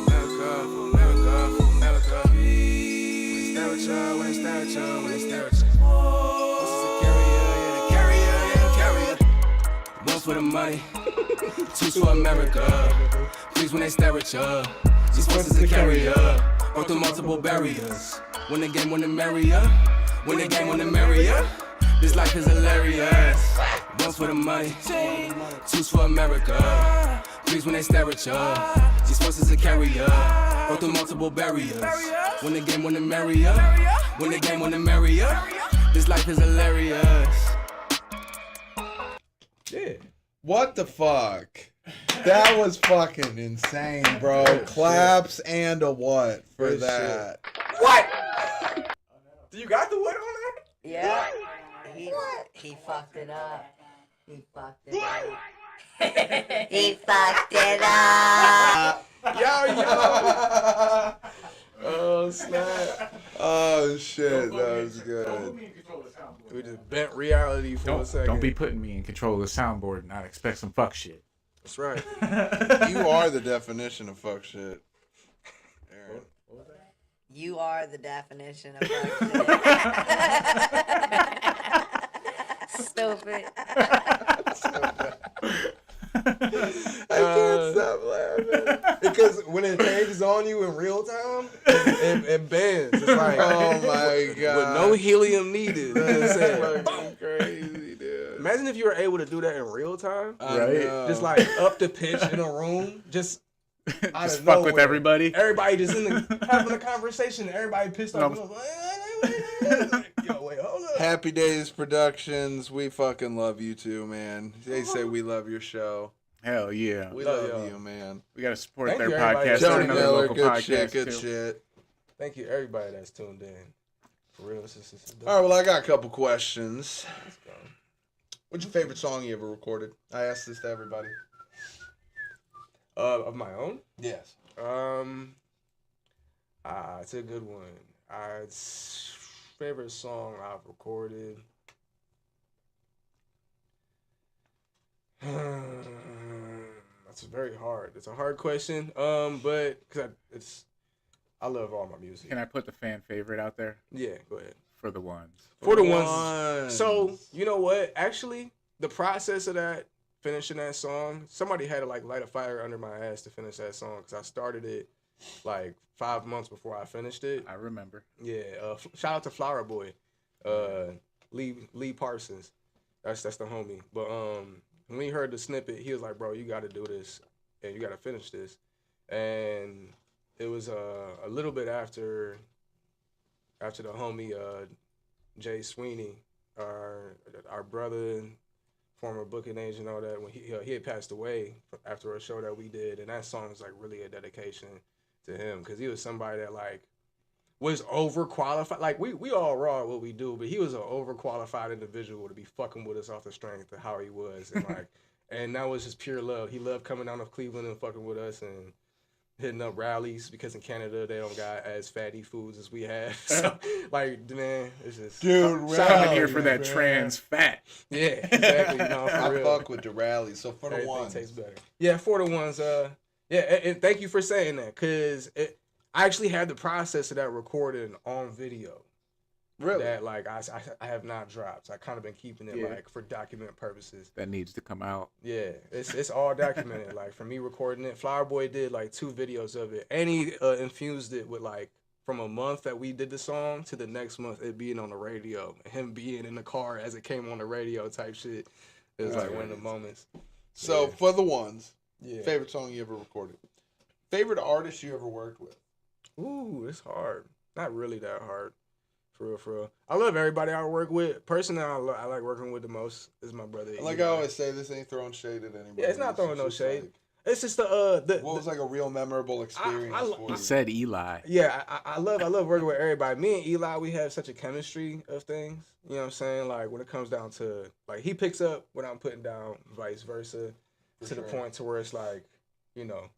America, for America, for America. When they stare at y'all, when they stare at y'all, when they stare at y'all. One for the money, two's for America. Three's when they stare at ya. These forces that carry ya. Go through multiple barriers. When the game wanna marry ya. When the game wanna marry ya. This life is hilarious. One's for the money, two's for America. Three's when they stare at ya. These forces that carry ya. Go through multiple barriers. When the game wanna marry ya. When the game wanna marry ya. This life is hilarious. Yeah. What the fuck? That was fucking insane, bro. Claps and a what for Good that? What? Do you got the what on that? Yeah. He fucked it up. He fucked it up. He fucked it up. Yo. Oh, snap. Oh shit, that was good. We just bent reality for a second. Don't be putting me in control of the soundboard and I expect some fuck shit. That's right. You are the definition of fuck shit, Aaron. You are the definition of fuck shit. Stupid. I can't stop laughing. Because when it changes on you in real time, it bends. It's like, Oh my god. with no helium needed. That's It's fucking crazy, dude. Imagine if you were able to do that in real time. Right. Just like up the pitch in a room. Just out Just of fuck with nowhere. everybody. Everybody just having a conversation. Everybody pissed off. Yo, wait, hold up. Happy Days Productions, we fucking love you too, man. They say we love your show. Hell yeah. We Love love y'all. you, man. We gotta support Thank their you, everybody. podcast. Johnny They're another Miller, local good podcast, shit, good too. shit. Thank you, everybody that's tuned in. For real, this is dope. All right, well, I got a couple questions. Let's go. What's your favorite song you ever recorded? I asked this to everybody. Of my own? Yes. It's a good one. Favorite song I've recorded. That's very hard. It's a hard question. But because I love all my music. Can I put the fan favorite out there Yeah, go ahead. for the ones? For the ones. So you know what? Actually, the process of that, finishing that song, somebody had to like light a fire under my ass to finish that song because I started it like 5 months before I finished it. I remember. Yeah. Shout out to Flower Boy, Lee Parsons. That's the homie. But when he heard the snippet, he was like, "Bro, you got to do this, and you got to finish this." And it was a little bit after the homie Jay Sweeney, our brother, former booking agent, all that, when he had passed away after a show that we did, and that song was like really a dedication to him because he was somebody that like was overqualified. Like we all raw at what we do, but he was an overqualified individual to be fucking with us off the strength of how he was, and like, and that was just pure love. He loved coming down to Cleveland and fucking with us and hitting up rallies because in Canada they don't got as fatty foods as we have. So like, man, it's just Dude, Shout out rally, here for that man. trans fat. yeah, exactly. No, for I real. fuck with the rally. So for the Everything ones, tastes better. Yeah, for the ones. Yeah, and thank you for saying that, because I actually had the process of that recording on video. Really? That like I have not dropped. So I kind of been keeping it like for document purposes. That needs to come out. Yeah, it's all documented. Like for me recording it, Flower Boy did like 2 videos of it, and he infused it with like from a month that we did the song to the next month it being on the radio, him being in the car as it came on the radio type shit. It was like one of the moments. So for the ones, Yeah. favorite song you ever recorded, favorite artist you ever worked with. Ooh, it's hard. Not really that hard. For real. I love everybody I work with. Personally, I like working with the most is my brother. Like Eli. I always say, this ain't throwing shade at anybody. Yeah, it's not throwing no just shade. like, It's just what was like a real memorable experience for He you? said Eli. Yeah, I love working with everybody. Me and Eli, we have such a chemistry of things. You know what I'm saying? Like when it comes down to like he picks up what I'm putting down, vice versa, to the point to where it's like, you know.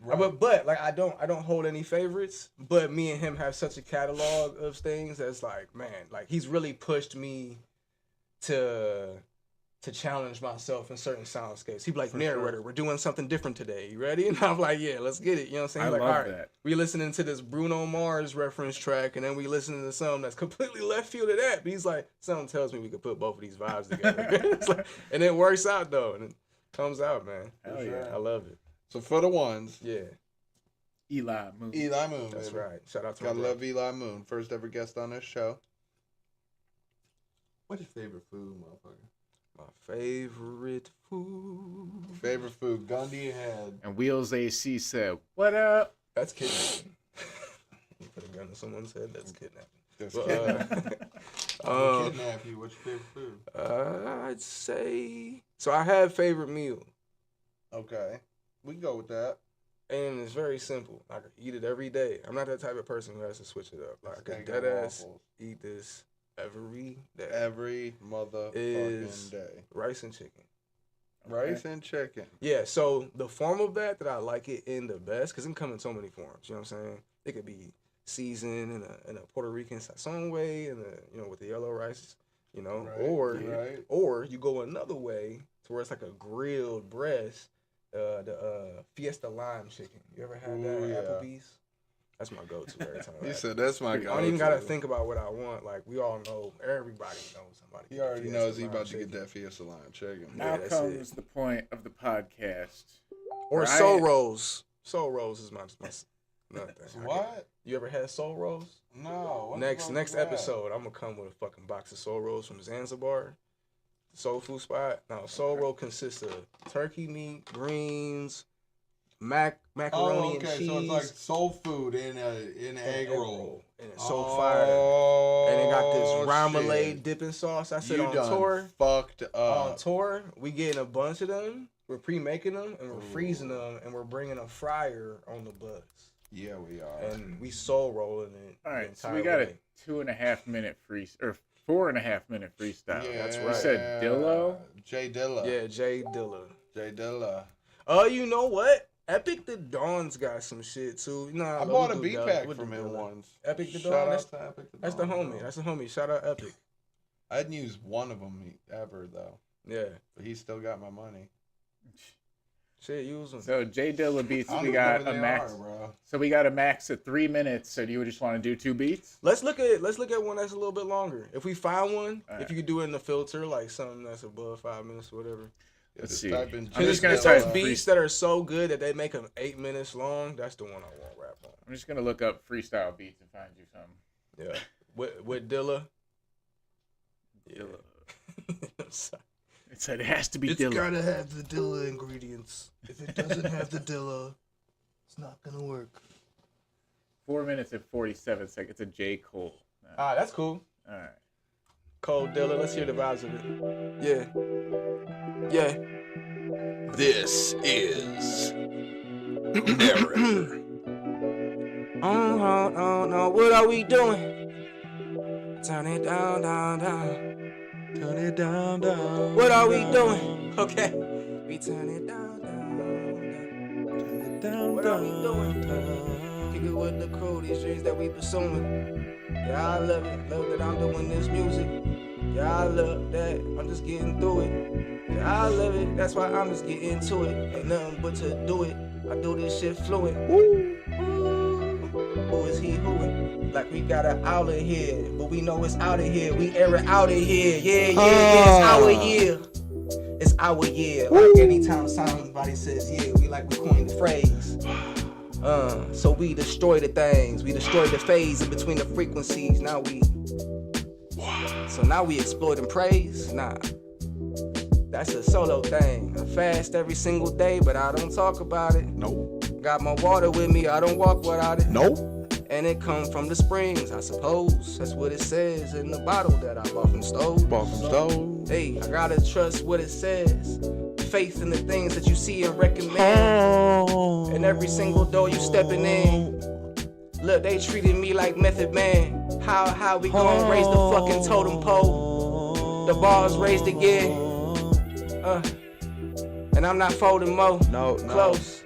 Right. But like I don't hold any favorites. But me and him have such a catalog of things that's like, man, like he's really pushed me to challenge myself in certain soundscapes. He'd be like, Narr8r, we're doing something different today. You ready? And I'm like, yeah, let's get it. You know what I'm saying? I Like, love all right, that. we listening to this Bruno Mars reference track, and then we listening to something that's completely left field of that. But he's like, something tells me we could put both of these vibes together. It's like, and it works out though, and it comes out, man. Hell yeah. I love it. So for the ones, Yeah, Eli Moon. Eli Moon. that's baby. right. Shout out to my Gotta brother. love Eli Moon. First ever guest on this show. What's your favorite food, motherfucker? My favorite food. Favorite food, gun to your head. And Wheels AC said, "What up?" That's kidnapping. You put a gun to someone's head. That's kidnapping. That's But, kidnapping. I'm kidnap you. What's your favorite food? I'd say so. I have favorite meal, Okay, we can go with that. and it's very simple. I can eat it every day. I'm not that type of person who has to switch it up. Like I can Steak and dead ass waffles. eat this every day. Every motherfucking Is- day. Rice and chicken. Rice and chicken. Yeah. So the form of that I like it in the best, because it can come in so many forms. You know what I'm saying? It could be seasoned in a Puerto Rican sazon way, and with the yellow rice. You know, Right, or you go another way to where it's like a grilled breast, the Fiesta lime chicken. You ever had that Ooh, at yeah. Applebee's? That's my go-to every time. You said that's my I guy. don't even gotta think about what I want. Like we all know, everybody knows somebody. He get already Fiesta knows he lime about to chicken. get that Fiesta lime chicken. Now that's comes it. the point of the podcast. Or Right. soul rolls. Soul rolls is my another thing. What? You ever had soul rolls? No. what the Next fuck is that? episode, I'm gonna come with a fucking box of soul rolls from Zanzibar, soul food spot. Now, soul roll consists of turkey meat, greens, macaroni Oh, and okay. cheese, So it's like soul food in an egg roll. and it's so fire. And it got this remoulade shit. dipping sauce. I said You on done tour. fucked On up. tour, we getting a bunch of them. We're pre-making them and we're freezing them, and we're bringing a fryer on the bus. Yeah, we are. And we soul rolling it. All the right, so entire we got way. a 2.5 minute or 4.5 minute freestyle. Yeah, that's You right. said Dillo. Jay Dilla. Yeah, Jay Dilla. Jay Dilla. You know what? Epic the Dawn's got some shit too. Nah, I bought a beat pack from him once. Epic the Shout Dawn. out to Epic the That's the Dawn, homie. bro. That's the homie. Shout out Epic. I hadn't used one of them ever though, Yeah. but he still got my money. Shit, use them. So J Dilla beats. I don't We know got where a they max. are, bro. So we got a max of 3 minutes. So do you just want to do 2 beats? Let's look at one that's a little bit longer. If we find one, All if right. you could do it in the filter, like something that's above 5 minutes or whatever. Yeah, Let's just see. type in I'm Jay just gonna It's type those free- beats that are so good that they make them 8 minutes long. That's the one I want rap on. I'm just gonna look up freestyle beats and find you some. Yeah. With Dilla. Dilla. Sorry. It said it has to be It's Dilla. gotta have the Dilla ingredients. If it doesn't have the Dilla, it's not gonna work. 4 minutes and 47 seconds. It's a J Cole. That's cool. All right. Cold Dilla, let's hear the vibes of it. Yeah. This is Narr8r. Oh, what are we doing? Turn it down, down, down. Turn it down, down. What are we doing? Okay. We turn it down, down, down. Turn it down, What are we doing? Kick it with the crew, these dreams that we pursuing. Yeah, I love it. Love that I'm doing this music. Yeah, I love that. I'm just getting through it. Yeah, I love it. That's why I'm just getting to it. Ain't nothing but to do it. I do this shit fluent. Woo. Who is he whoing? Like we got an outlet here, but we know it's out of here. We air it out of here. Yeah, it's our year. It's our year. Like anytime somebody says yeah, we coined the phrase. So we destroy the things. We destroy the phase in between the frequencies. Now we exploit and praise? Nah. That's a solo thing. I fast every single day, but I don't talk about it. Nope. Got my water with me, I don't walk without it. Nope. And it comes from the springs, I suppose. That's what it says in the bottle that I bought from Stove. Hey, I gotta trust what it says. Faith in the things that you see and recommend. And every single door you stepping in. Look, they treated me like Method Man. How we gon' raise the fucking totem pole? The bar's raised again. And I'm not folding more. No. Close.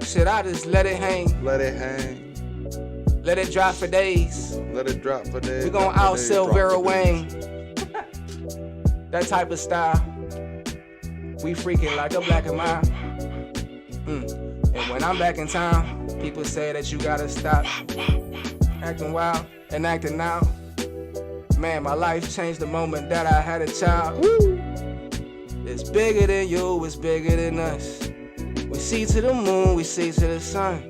Shit, I just let it hang. Let it hang. Let it drop for days. Let it drop for days. We gon' outsell Vera Wang. That type of style. We freaking like a black and mild. And when I'm back in town, people say that you gotta stop acting wild and acting out. Man, my life changed the moment that I had a child. It's bigger than you, it's bigger than us. We see to the moon, we see to the sun.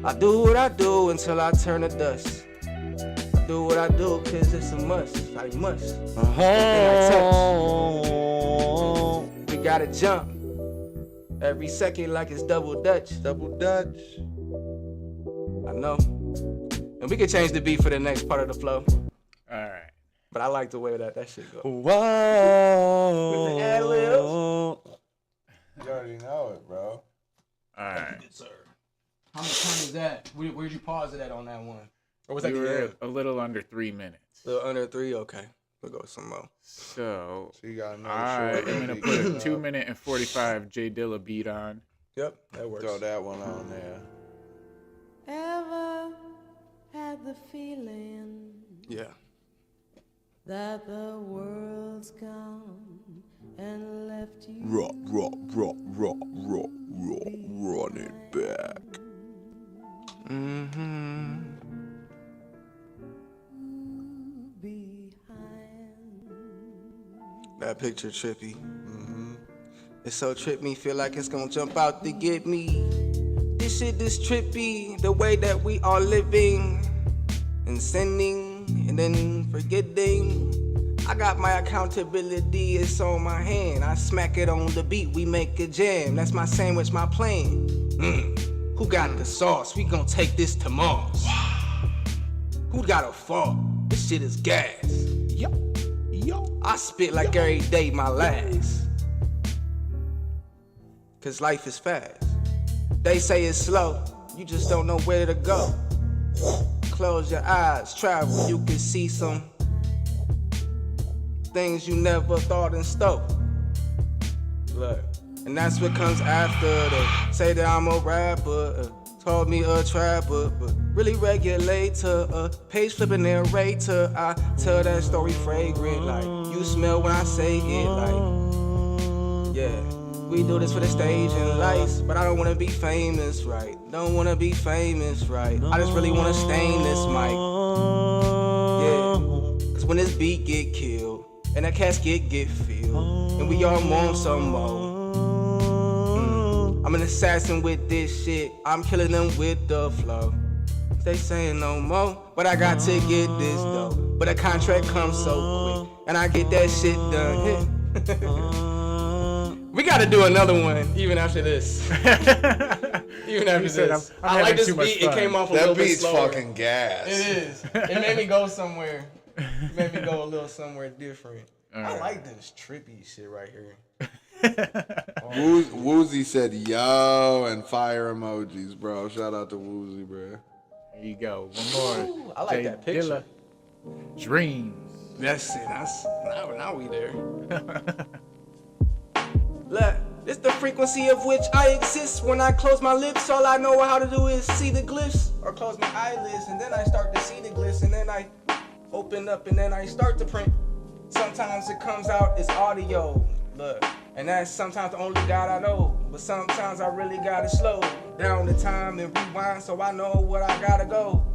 I do what I do until I turn to dust. I do what I do cause it's a must, I must. Everything I touch, we gotta jump. Every second like it's double dutch. Double Dutch. I know. And we can change the beat for the next part of the flow. Alright. But I like the way that shit goes. Whoa. With the ad-libs. You already know it, bro. Alright. Good, sir. How much time is that? Where'd you pause it at on that one? Or was that We the were end? a little under 3 minutes. Little under 3? Okay. We'll go some more. So So you got another I short am gonna beat put a coming up. 2 minute and 45 J Dilla beat on. Yep, that works. Throw that one on there. Ever had the feeling Yeah. that the world's gone and left you Run it back. Mm-hmm. behind? That picture trippy. It's so trippy, feel like it's gonna jump out to get me. This shit is trippy, the way that we are living and sending and then forgetting. I got my accountability, it's on my hand. I smack it on the beat, we make a jam. That's my sandwich, my plan. Who got the sauce? We gon' take this to Mars. Who got a fault? This shit is gas. Yo. I spit like every day my last. Cause life is fast. They say it's slow, you just don't know where to go. Close your eyes, travel, you can see some things you never thought in store. Look, and that's what comes after. They say that I'm a rapper, called me a trapper, but really regulator, page flipping narrator. I tell that story fragrant, like you smell when I say it, like yeah. We do this for the stage and lights, but I don't wanna be famous, right? Don't wanna be famous, right? I just really wanna stain this mic. Yeah, cause when this beat get killed, and that casket get filled, and we all want some more. I'm an assassin with this shit, I'm killing them with the flow. They saying no more, but I got to get this though. But the contract comes so quick, and I get that shit done. We gotta do another one, even after this. Even after this. I like this beat, it came off a little That bit beat's slower. fucking gas. It is. It made me go somewhere. It made me go a little somewhere different. I like this trippy shit right here. Woozy said yo and fire emojis, bro. Shout out to Woozy, bro. There you go. One more. Ooh, I like J that picture. Dilla. Dreams. That's it. Now we there. Look, it's the frequency of which I exist. When I close my lips, all I know how to do is see the glyphs. Or close my eyelids, and then I start to see the glyphs. And then I open up, and then I start to print. Sometimes it comes out as audio. Look, and that's sometimes the only God I know. But sometimes I really gotta slow down the time and rewind so I know what I gotta go.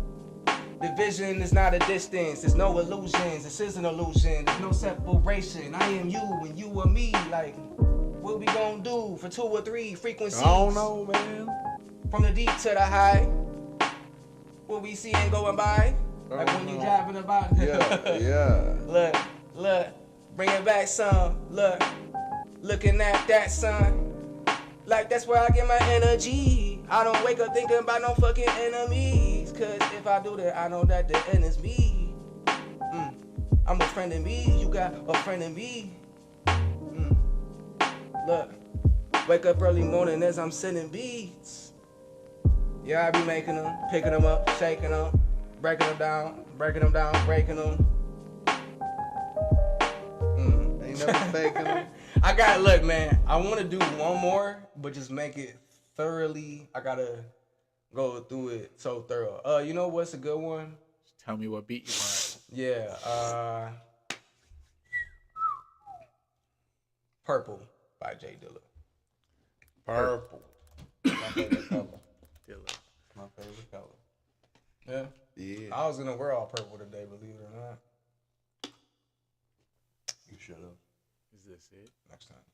The vision is not a distance, there's no illusions, this is an illusion, there's no separation. I am you and you are me, like, what we gonna do for 2 or 3 frequencies? I don't know, man. From the deep to the high, what we see ain't going by, like when you driving about. Yeah. Look, bring it back some, looking at that sun. Like that's where I get my energy. I don't wake up thinking about no fucking enemies. Cause if I do that, I know that the end is me. I'm a friend of me, you got a friend of me. Look, wake up early morning as I'm sending beats. Yeah, I be making them, picking them up, shaking them, breaking them down, breaking them. Ain't never faking them. I got, look, man, I want to do one more, but just make it thoroughly. I gotta go through it so thorough. You know what's a good one? Just tell me what beat you want. Yeah, Purple by Jay Dilla. Purple. My favorite color. Dilla. My favorite color. Yeah. Yeah. I was gonna wear all purple today, believe it or not. You should have. Is this it? Next time.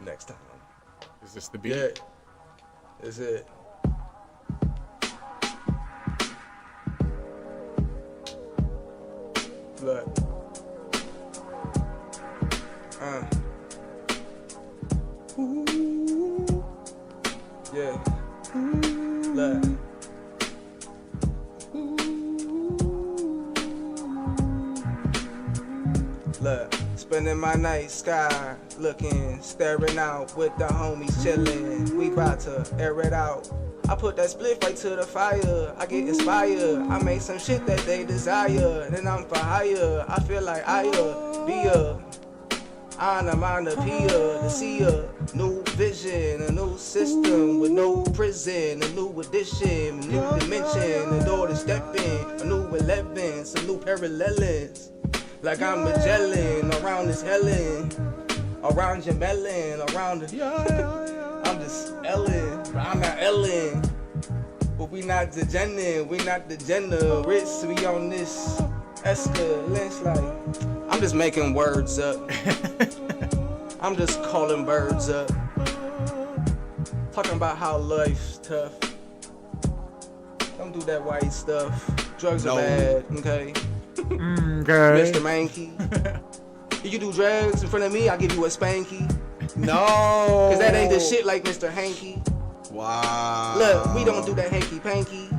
Next time. Is this the beat? Yeah. Is it? Look. Yeah. Look. Look, spending my night sky looking, staring out with the homies chillin'. We bout to air it out. I put that split right to the fire. I get inspired. I make some shit that they desire. Then I'm for hire. I feel like I'll be a onomatopoeia to see a new vision, a new system with no prison, a new addition, a new dimension, a door to step in, a new 11, some new parallels. Like I'm Magellan around this Helen, around your melon, around the. I'm just Ellen, but I'm not Ellen. But we not degenerate, we not degenerates. We on this escalance like. I'm just making words up. I'm just calling birds up. Talking about how life's tough. Don't do that white stuff. Drugs are bad, okay? Okay. Mr. Mankey. If you do drugs in front of me, I'll give you a spanky. No. Cause that ain't the shit like Mr. Hanky. Wow. Look, we don't do that hanky panky.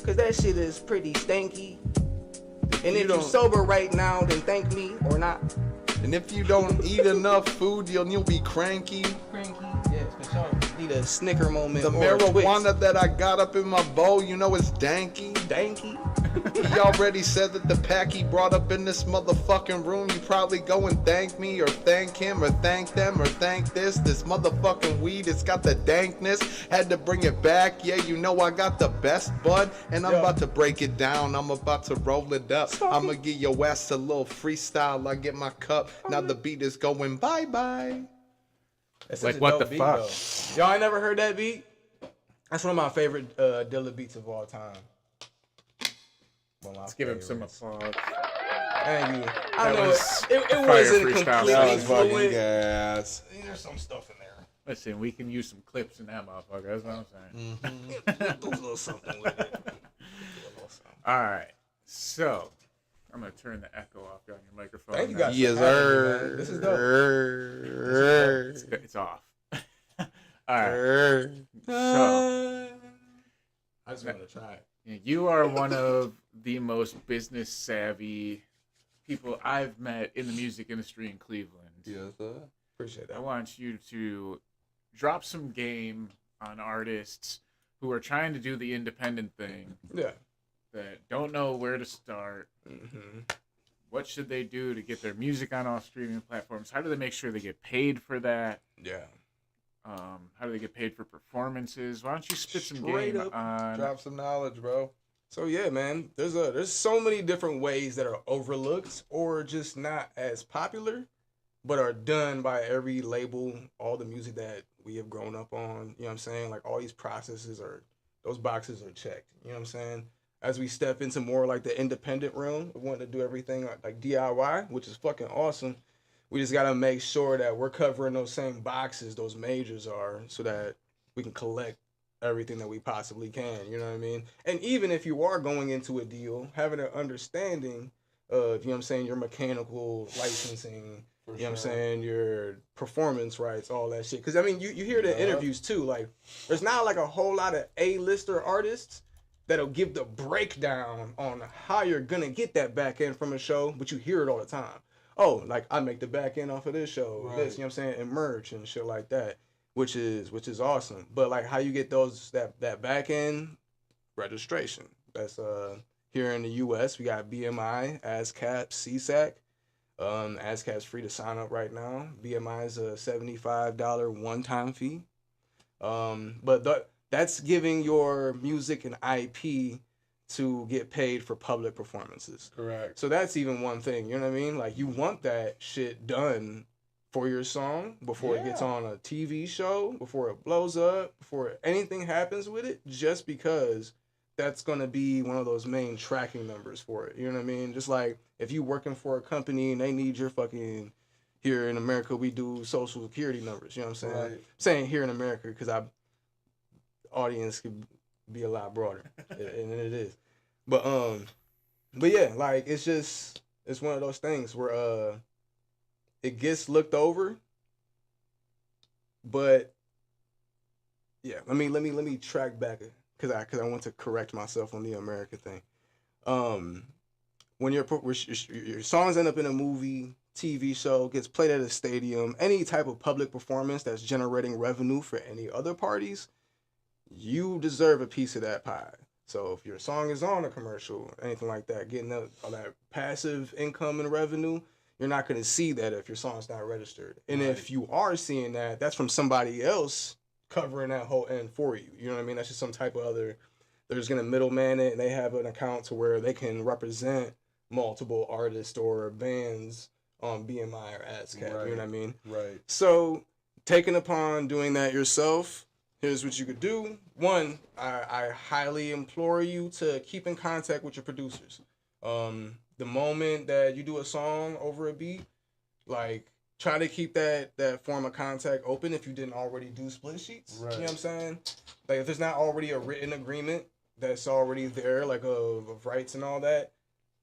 Cause that shit is pretty stanky. And if you sober right now, then thank me or not. And if you don't eat enough food, you'll be cranky. Cranky, yes, for sure. Need a snicker moment. The or a marijuana Twix. that I got up in my bowl, you know it's danky. Danky. He already said that the pack he brought up in this motherfucking room, you probably go and thank me or thank him or thank them or thank this motherfucking weed, it's got the dankness, had to bring it back. Yeah, you know I got the best bud, and I'm about to break it down, I'm about to roll it up. I'ma give your ass a little freestyle. I get my cup, now the beat is going bye-bye. That's Like, such a what dope the beat, fuck? though. Y'all ain't never heard that beat? That's one of my favorite Dilla beats of all time. Let's give him some applause. Thank you. I That know was it fire wasn't freestyle. completely That was fucking fluid. gas. There's some stuff in there. Listen, we can use some clips in that motherfucker. That's what I'm saying. Do a little something with it. All right. So, I'm going to turn the echo off on your microphone. Thank you guys. Yes, for having me, sir. man. This is dope. It's off. All right. So, I just wanted to try it. you are one of the most business savvy people I've met in the music industry in Cleveland. Yes, sir. Appreciate I that. want you to drop some game on artists who are trying to do the independent thing Yeah. that don't know where to start. Mm-hmm. What should they do to get their music on all streaming platforms? How do they make sure they get paid for that? Yeah. How do they get paid for performances? Why don't you spit some Straight game up, on drop some knowledge, bro. So yeah, man, there's so many different ways that are overlooked or just not as popular, but are done by every label, all the music that we have grown up on. You know what I'm saying? Like all these processes are, those boxes are checked. You know what I'm saying? As we step into more like the independent realm, we want to do everything like DIY, which is fucking awesome. We just gotta make sure that we're covering those same boxes those majors are, so that we can collect everything that we possibly can. You know what I mean? And even if you are going into a deal, having an understanding of, you know what I'm saying, your mechanical licensing, you know what I'm saying, your performance rights, all that shit. Because I mean, you hear the interviews too. Like, there's not like a whole lot of A-lister artists that'll give the breakdown on how you're gonna get that back end from a show, but you hear it all the time. Oh, like I make the back end off of this show, this, you know what I'm saying, and merch and shit like that, which is awesome. But like how you get those that back end registration. That's here in the US we got BMI, ASCAP, CSAC. ASCAP's free to sign up right now. BMI is a $75 one-time fee. But that's giving your music an IP to get paid for public performances. Correct. So that's even one thing, you know what I mean? Like you want that shit done for your song before it gets on a TV show, before it blows up, before anything happens with it, just because that's going to be one of those main tracking numbers for it. You know what I mean? Just like if you working for a company and they need your fucking, here in America, we do social security numbers. You know what I'm saying? Right. I'm saying here in America because audience could be a lot broader, and it is. But yeah, like it's one of those things where it gets looked over. But yeah, let me track back because I want to correct myself on the America thing. When your songs end up in a movie, TV show, gets played at a stadium, any type of public performance that's generating revenue for any other parties, you deserve a piece of that pie. So if your song is on a commercial, anything like that, getting all that passive income and revenue, you're not going to see that if your song's not registered. And if you are seeing that, that's from somebody else covering that whole end for you. You know what I mean? That's just some type of other, they're just going to middleman it, and they have an account to where they can represent multiple artists or bands on BMI or ASCAP. You know what I mean? Right. So taking upon doing that yourself, here's what you could do. One, I highly implore you to keep in contact with your producers. The moment that you do a song over a beat, like try to keep that form of contact open if you didn't already do split sheets. Right. You know what I'm saying? Like if there's not already a written agreement that's already there, like of rights and all that,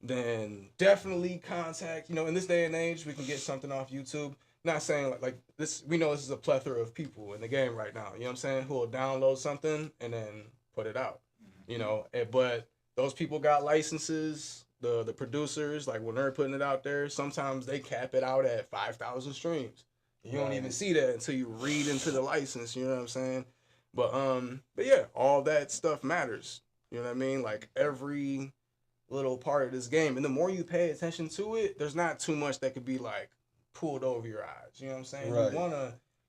then definitely contact. You know, in this day and age, we can get something off YouTube. Not saying like this, we know this is a plethora of people in the game right now, you know what I'm saying, who will download something and then put it out, you know, but those people got licenses, the producers, like when they're putting it out there, sometimes they cap it out at 5,000 streams. You don't even see that until you read into the license, you know what I'm saying? But yeah, all that stuff matters, you know what I mean? Like every little part of this game, and the more you pay attention to it, there's not too much that could be like pulled over your eyes. You know what I'm saying? Right.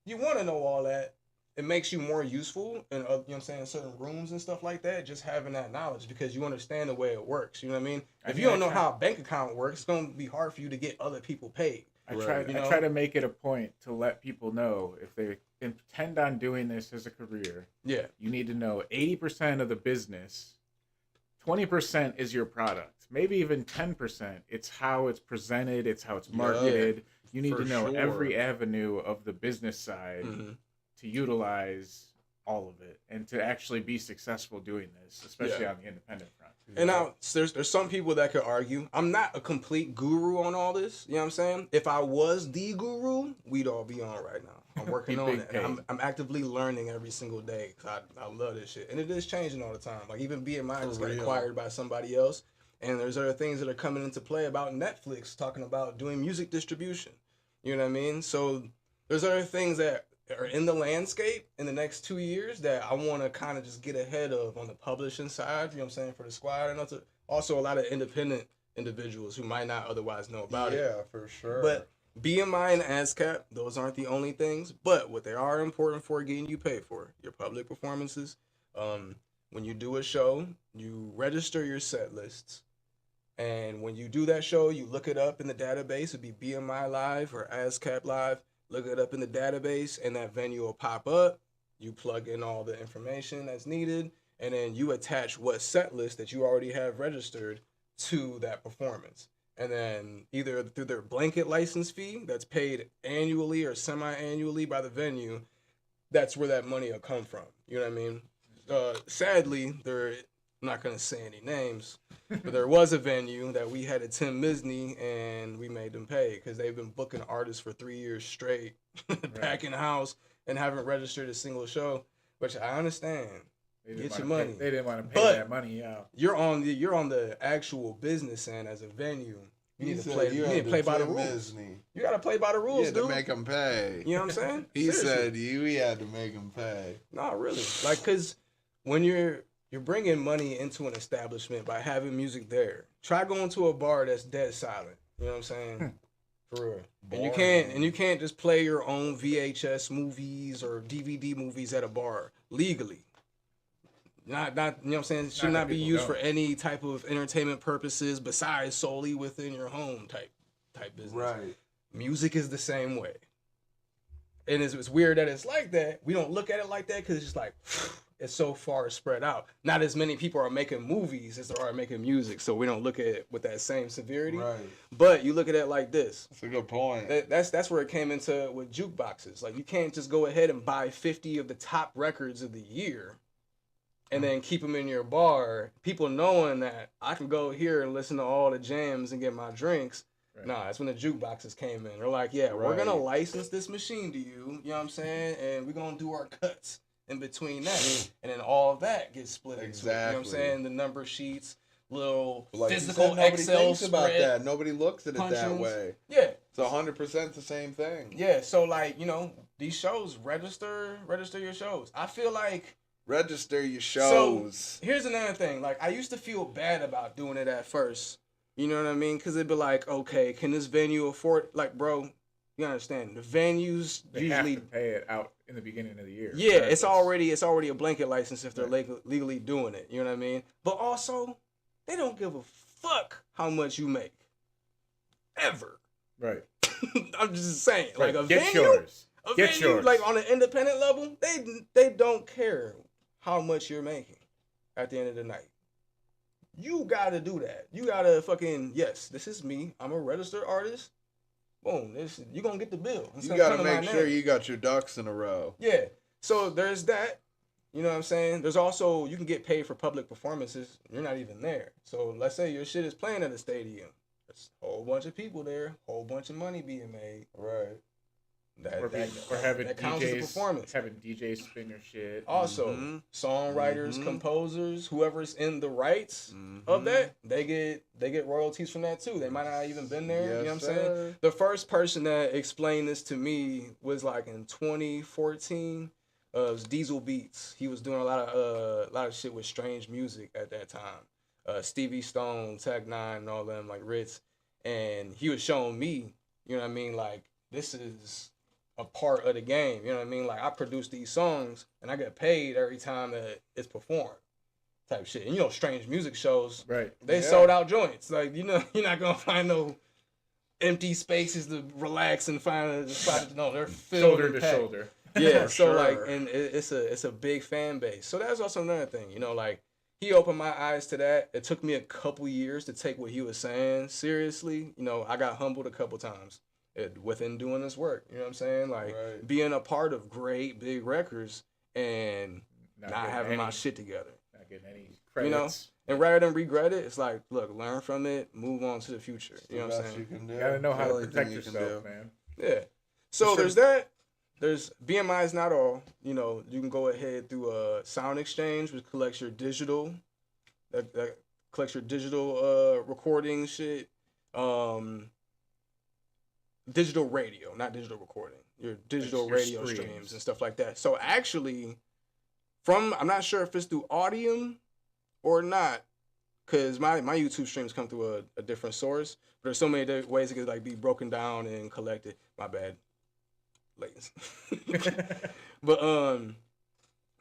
You wanna know all that. It makes you more useful in, you know what I'm saying, in certain rooms and stuff like that, just having that knowledge, because you understand the way it works. You know what I mean? If you don't know how a bank account works, it's gonna be hard for you to get other people paid. I try to make it a point to let people know, if they intend on doing this as a career, you need to know 80% of the business, 20% is your product, maybe even 10%. It's how it's presented, it's how it's marketed. You need to know every avenue of the business side to utilize all of it and to actually be successful doing this, especially on the independent front. And now there's some people that could argue I'm not a complete guru on all this. You know what I'm saying? If I was the guru, we'd all be on right now. I'm working on it. And I'm actively learning every single day because I love this shit. And it is changing all the time. Like even BMI just got acquired by somebody else. And there's other things that are coming into play about Netflix talking about doing music distribution. You know what I mean? So there's other things that are in the landscape in the next 2 years that I want to kind of just get ahead of on the publishing side, you know what I'm saying, for the squad. And also a lot of independent individuals who might not otherwise know about it. Yeah, for sure. But BMI and ASCAP, those aren't the only things, but what they are important for getting you paid for, your public performances. When when you do a show, you register your set lists. And when you do that show, you look it up in the database. It'd be BMI Live or ASCAP Live. Look it up in the database, and that venue will pop up. You plug in all the information that's needed, and then you attach what set list that you already have registered to that performance. And then either through their blanket license fee that's paid annually or semi-annually by the venue, that's where that money will come from. You know what I mean? Sadly, I'm not gonna say any names, but there was a venue that we had at Tim Misney, and we made them pay because they've been booking artists for 3 years straight, back in the house, and haven't registered a single show. Which I understand. Get your money. They didn't want to pay But that money out. You're on the actual business end as a venue. You need to play by the rules. You gotta play by the rules, dude. To make them pay. You know what I'm saying? He Seriously. said we had to make them pay. No, really. Like, cause when you're bringing money into an establishment by having music there. Try going to a bar that's dead silent. You know what I'm saying? For real. And you can't just play your own VHS movies or DVD movies at a bar legally. Not you know what I'm saying? Should not be used for any type of entertainment purposes besides solely within your home type business. Right. Music is the same way. And it's weird that it's like that. We don't look at it like that because it's just like it's so far spread out. Not as many people are making movies as there are making music, so we don't look at it with that same severity. Right. But you look at it like this. That's a good point. That's where it came into with jukeboxes. Like, you can't just go ahead and buy 50 of the top records of the year and then keep them in your bar. People knowing that I can go here and listen to all the jams and get my drinks. Right. Nah, that's when the jukeboxes came in. They're like, yeah, we're going to license this machine to you, you know what I'm saying? And we're going to do our cuts in between that. And then all of that gets split into it, you know what I'm saying? The number sheets, little physical Excel thinks about that. Nobody looks at it that way. Yeah. It's 100% the same thing. Yeah, so like, you know, these shows, register your shows. I feel like... Register your shows. So, here's another thing. Like, I used to feel bad about doing it at first. You know what I mean? Because it'd be like, okay, can this venue afford... Like, bro, you understand. The venues they usually... have to pay it out in the beginning of the year. Yeah, it's already a blanket license if they're legally doing it. You know what I mean? But also, they don't give a fuck how much you make. Ever. Right. I'm just saying. Right. Like, a Get venue... yours. A Get venue, yours. like, on an independent level, they don't care how much you're making at the end of the night. You gotta do that. You gotta fucking, yes, this is me. I'm a registered artist. Boom, you're gonna get the bill. You gotta make sure you got your ducks in a row. Yeah. So there's that. You know what I'm saying? There's also, you can get paid for public performances. You're not even there. So let's say your shit is playing at a stadium. There's a whole bunch of people there, whole bunch of money being made. Right. Or having that counts as a performance. Having DJs spin your shit. Also, songwriters, composers, whoever's in the rights of that, they get royalties from that too. They might not have even been there. Yes, you know what I'm sir. saying? The first person that explained this to me was like in 2014. It was Diesel Beats. He was doing a lot of shit with strange music at that time. Stevie Stone, Tech Nine, and all them, like Ritz, and he was showing me, you know what I mean, like, this is a part of the game, you know what I mean? Like, I produce these songs and I get paid every time that it's performed, type shit. And you know, strange music shows, right? They sold out joints. Like, you know, you're not gonna find no empty spaces to relax and find a spot. No, they're filled shoulder to shoulder. Yeah, so like, and it's a big fan base. So that's also another thing, you know, like, he opened my eyes to that. It took me a couple years to take what he was saying seriously. You know, I got humbled a couple times within doing this work. You know what I'm saying? Like, being a part of great big records and not having my shit together. Not getting any credits. You know? And rather than regret it, it's like, look, learn from it, move on to the future. You know what I'm saying? You gotta know how to protect yourself, man. Yeah. So there's that. There's BMI is not all. You know, you can go ahead through a Sound Exchange, which collects your digital, that collects your digital recording shit. Digital radio, not digital recording. Your digital radio streams and stuff like that. So actually, I'm not sure if it's through Audium or not, because my YouTube streams come through a different source. But there's so many ways it could like be broken down and collected. My bad. Ladies. But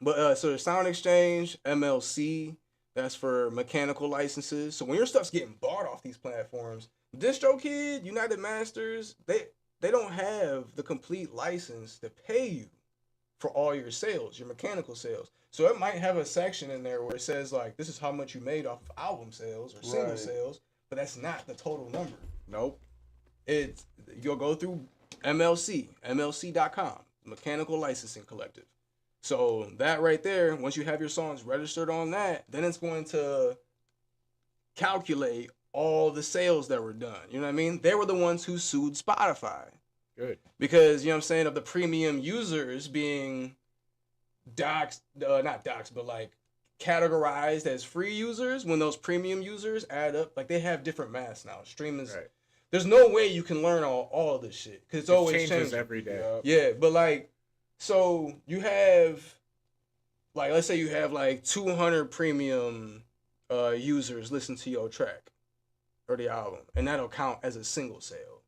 But so the Sound Exchange, MLC, that's for mechanical licenses. So when your stuff's getting bought off these platforms, DistroKid, United Masters, they don't have the complete license to pay you for all your sales, your mechanical sales. So it might have a section in there where it says like this is how much you made off of album sales or single Right. sales, but that's not the total number. Nope. It's you'll go through MLC.com, Mechanical Licensing Collective. So that right there, once you have your songs registered on that, then it's going to calculate all the sales that were done. You know what I mean? They were the ones who sued Spotify. Good. Because, you know what I'm saying, of the premium users being not doxed, but like categorized as free users, when those premium users add up, like they have different maths now. Streaming Right. there's no way you can learn all of this shit because it's always changes changing every day. Yeah, but like, so you have, like, let's say you have like 200 premium users listen to your track or the album, and that'll count as a single sale.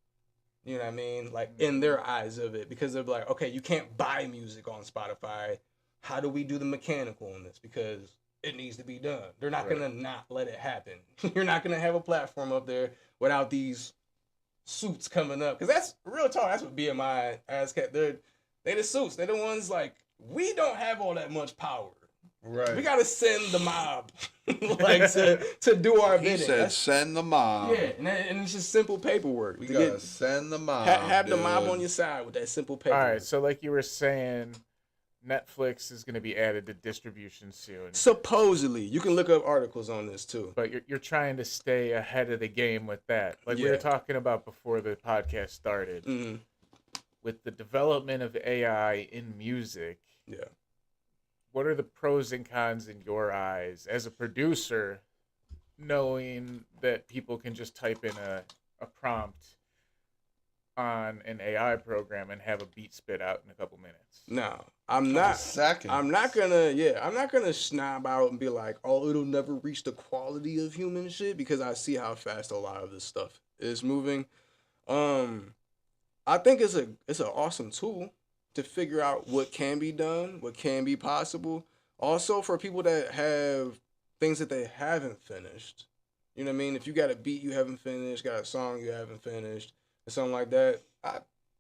You know what I mean? Like in their eyes of it, because they're like, okay, you can't buy music on Spotify. How do we do the mechanical on this? Because it needs to be done. They're not gonna not let it happen. You're not gonna have a platform up there without these suits coming up. Because that's real talk. That's what BMI, ASCAP, they the suits. They're the ones like, we don't have all that much power. Right. We gotta send the mob like to do our He bidding. said, That's- "Send the mob." yeah, and it's just simple paperwork. We to gotta get- send the mob. have the mob dude. on your side with that simple All paperwork. right. So like you were saying, Netflix is going to be added to distribution soon. Supposedly, you can look up articles on this too. But you're trying to stay ahead of the game with that. Like we were Yeah. talking about before the podcast started. hmm With the development of AI in music, Yeah. what are the pros and cons in your eyes as a producer, knowing that people can just type in a prompt on an AI program and have a beat spit out in a couple minutes? No, I'm not. Second. I'm not gonna snob out and be like, oh, it'll never reach the quality of human shit, because I see how fast a lot of this stuff is moving. I think it's an awesome tool to figure out what can be done, what can be possible. Also for people that have things that they haven't finished. You know what I mean? If you got a beat you haven't finished, got a song you haven't finished, or something like that,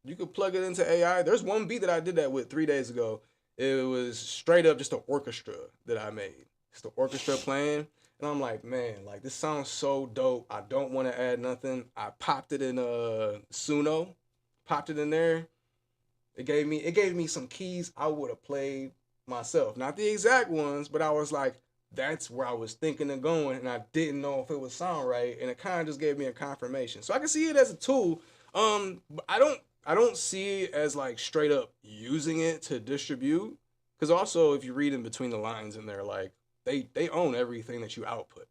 you could plug it into AI. There's one beat that I did that with 3 days ago. It was straight up just an orchestra that I made. It's the orchestra playing. And I'm like, man, like this sounds so dope. I don't want to add nothing. I popped it in Suno, popped it in there. It gave me some keys I would have played myself. Not the exact ones, but I was like, that's where I was thinking of going, and I didn't know if it would sound right, and it kind of just gave me a confirmation. So I can see it as a tool. But I don't see it as like straight up using it to distribute, because also if you read in between the lines in there, like they own everything that you output,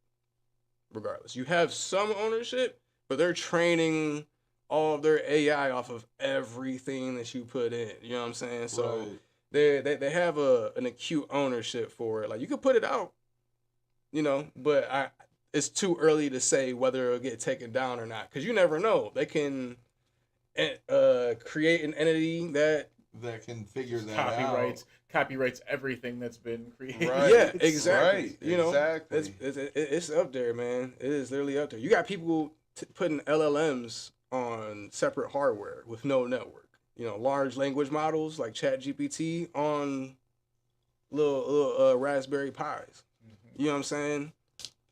regardless. You have some ownership, but they're training all of their AI off of everything that you put in. You know what I'm saying? So Right. they have an acute ownership for it. Like you could put it out, you know, but it's too early to say whether it'll get taken down or not, because you never know. They can create an entity that can figure that Copyrights everything that's been created. Right. yeah, exactly. Right, You know, exactly. it's up there, man. It is literally up there. You got people putting LLMs on separate hardware with no network. You know, large language models like ChatGPT on little Raspberry Pis. Mm-hmm. You know what I'm saying?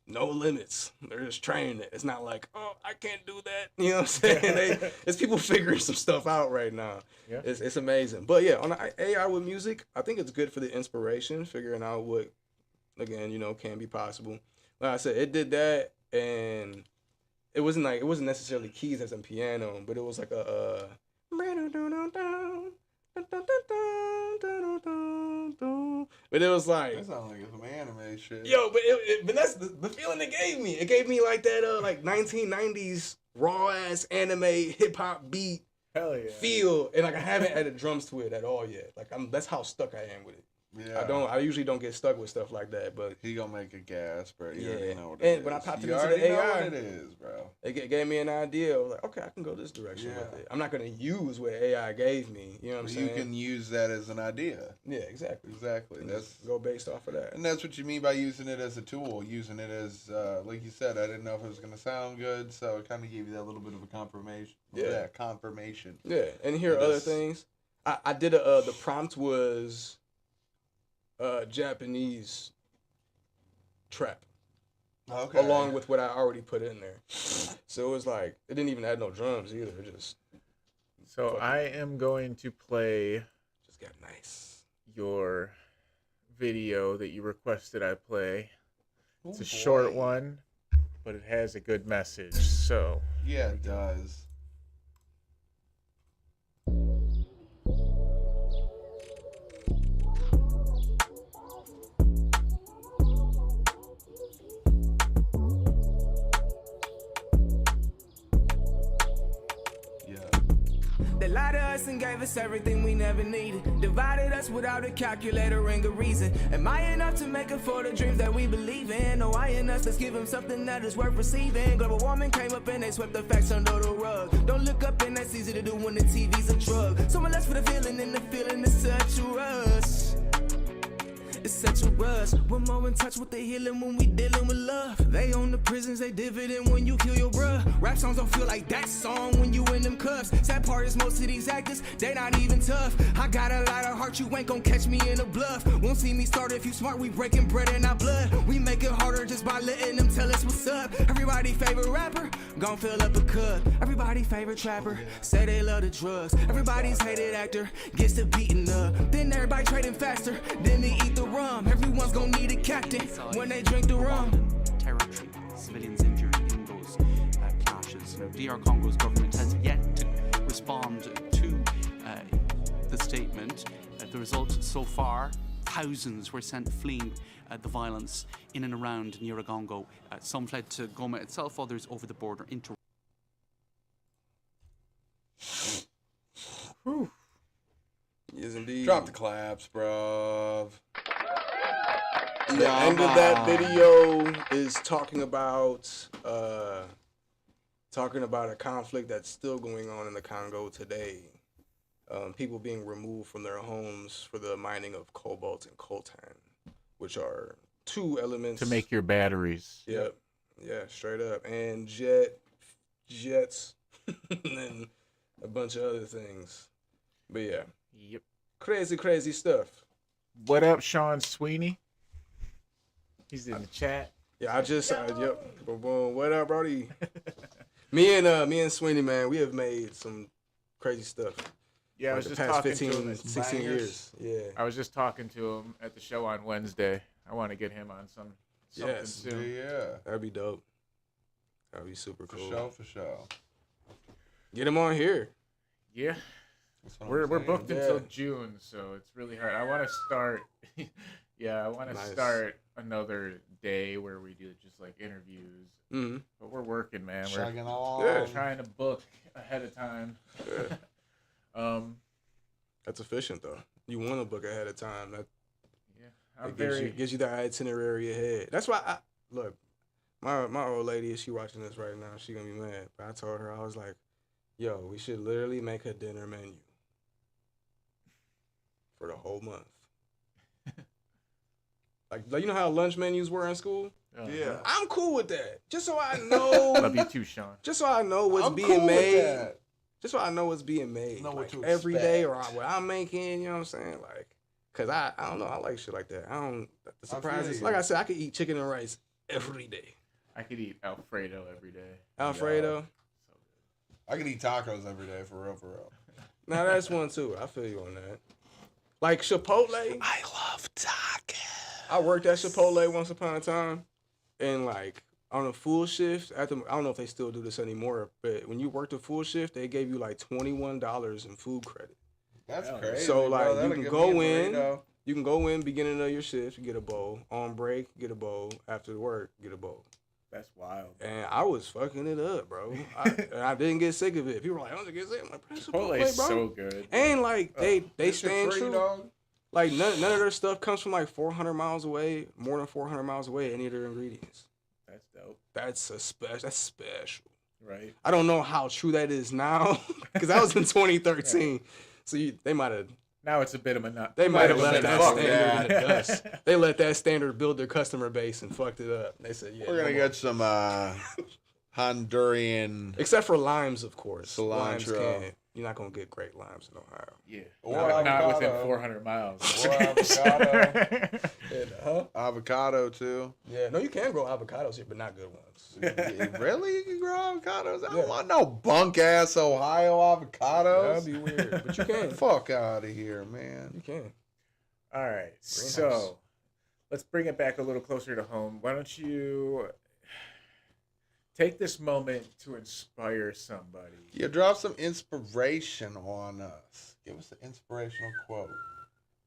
No limits. They're just training it. It's not like, oh, I can't do that. You know what I'm saying? It's people figuring some stuff out right now. Yeah. It's amazing. But yeah, on the AI with music, I think it's good for the inspiration, figuring out what, again, you know, can be possible. Like I said, it did that, and it wasn't necessarily keys as in piano, but it was like a but it was like, That sounds like some anime shit. yo, but that's the feeling it gave me. It gave me like that like 1990s raw ass anime hip hop beat Hell yeah. feel, and like I haven't added drums to it at all yet. Like that's how stuck I am with it. Yeah. I usually don't get stuck with stuff like that, but He gonna make a gas, bro. You Yeah. already know what it And is. when I popped it you into the already know AI, what it is, bro. it gave me an idea. I was like, okay, I can go this direction with Yeah. it. I'm not gonna use what AI gave me. You know what I'm But saying? you can use that as an idea. Yeah, exactly. Exactly. And That's just go based off of that. And that's what you mean by using it as a tool, using it as, like you said, I didn't know if it was going to sound good, so it kind of gave you that little bit of a confirmation. Yeah. Confirmation. Yeah, and here are It other is- things. I did the prompt was Japanese trap, Okay. along with what I already put in there. So it was like, it didn't even add no drums either. It just So I am going to play got nice. your video that you requested I play. It's Oh, a short boy. one, but it has a good message. So Yeah, it does. They lied to us and gave us everything we never needed. Divided us without a calculator and good reason. Am I enough to make it for the dreams that we believe in? No, I in us, let's give them something that is worth receiving. Global warming came up and they swept the facts under the rug. Don't look up and that's easy to do when the TV's a drug. Someone less for the feeling and the feeling is such a rush. It's such a rush. We're more in touch with the healing when we dealing with love. They own the prisons, they dividend when you kill your bruh. Rap songs don't feel like that song when you in them cuffs. Sad part is most of these actors, they not even tough. I got a lot of heart, you ain't gon' catch me in a bluff. Won't see me start if you smart, we breaking bread in our blood. We make it harder just by letting them tell us what's up. Everybody favorite rapper, gon' fill up a cup. Everybody favorite trapper, say they love the drugs. Everybody's hated actor, gets to beating up. Then everybody trading faster, then they eat the rum. Everyone's gon' need a captain when they drink the rum. Territory, civilians injured in those clashes. DR Congo's government has yet to respond to the statement. The result so far, thousands were sent fleeing the violence in and around Nyiragongo. Some fled to Goma itself, others over the border into. Yes, indeed. Drop the claps, bro. The end of that video is talking about a conflict that's still going on in the Congo today. People being removed from their homes for the mining of cobalt and coltan, which are two elements to make your batteries. Yep. Yeah, straight up. And jets, and a bunch of other things. But yeah. Yep. Crazy stuff. What up, Sean Sweeney? He's in the chat. Yeah, yep. Boom, boom. What up, Brody? me and Sweeney, man, we have made some crazy stuff. Yeah, I like was the just past talking 15, to him. 16 years. Yeah. I was just talking to him at the show on Wednesday. I want to get him on something Yes. soon. Yeah. That'd be dope. That'd be super cool. For sure. Get him on here. Yeah. That's what We're I'm saying. booked Yeah. until June, so it's really hard. I want to start. Yeah, I want to Nice. start another day where we do just like interviews. Mm-hmm. But we're working, man. We're Chugging along. Yeah. trying to book ahead of time. That's efficient though. You want to book ahead of time. That Yeah, I'm it very. gives you the itinerary ahead. That's why I look. My old lady, is she watching this right now? She gonna be mad. But I told her, I was like, "Yo, we should literally make a dinner menu for the whole month." like you know how lunch menus were in school? Yeah. I'm cool with that. Just so I know. Love you too, Sean. Just so I know what's I'm being cool with made. that. Just so I know what's being made. Know what like, to every day or expect. what I'm making, you know what I'm saying? Like, cause I don't know, I like shit like that. I don't the surprises. you. Like I said, I could eat chicken and rice every day. I could eat Alfredo every day. Alfredo. I can eat tacos every day, for real. Now that's one too. I feel you on that. Like Chipotle. I love tacos. I worked at Chipotle once upon a time, and like on a full shift, I don't know if they still do this anymore, but when you worked a full shift, they gave you like $21 in food credit. That's crazy. So like bro. you That'll can give go me a in, burrito. you can go in beginning of your shift, you get a bowl. On break, get a bowl. After work, get a bowl. That's wild. And I was fucking it up, bro. And I didn't get sick of it. People were like, "I don't get sick." I'm like, "Chipotle, Chipotle's bro." so good. And like they This shit stand free, true. dog. Like none of their stuff comes from like 400 miles away, more than 400 miles away. Any of their ingredients. That's dope. That's special. That's special. Right. I don't know how true that is now, because that was in 2013. So they might have. Now it's a bit of a They might have let that standard yeah. in the dust. They let that standard build their customer base and fucked it up. They said, yeah. We're gonna get some Honduran, except for limes, of course. Limes cilantro. can't. You're not gonna get great limes in Ohio. Yeah. Or Not within avocado. 400 miles. Or avocado. Huh? Avocado too. Yeah. No, you can grow avocados here, but not good ones. Really? You can grow avocados? I Yeah. don't want no bunk ass Ohio avocados. That'd be weird, but you can. Fuck out of here, man. You can. All right. So let's bring it back a little closer to home. Why don't you take this moment to inspire somebody? Yeah, drop some inspiration on us. Give us an inspirational quote.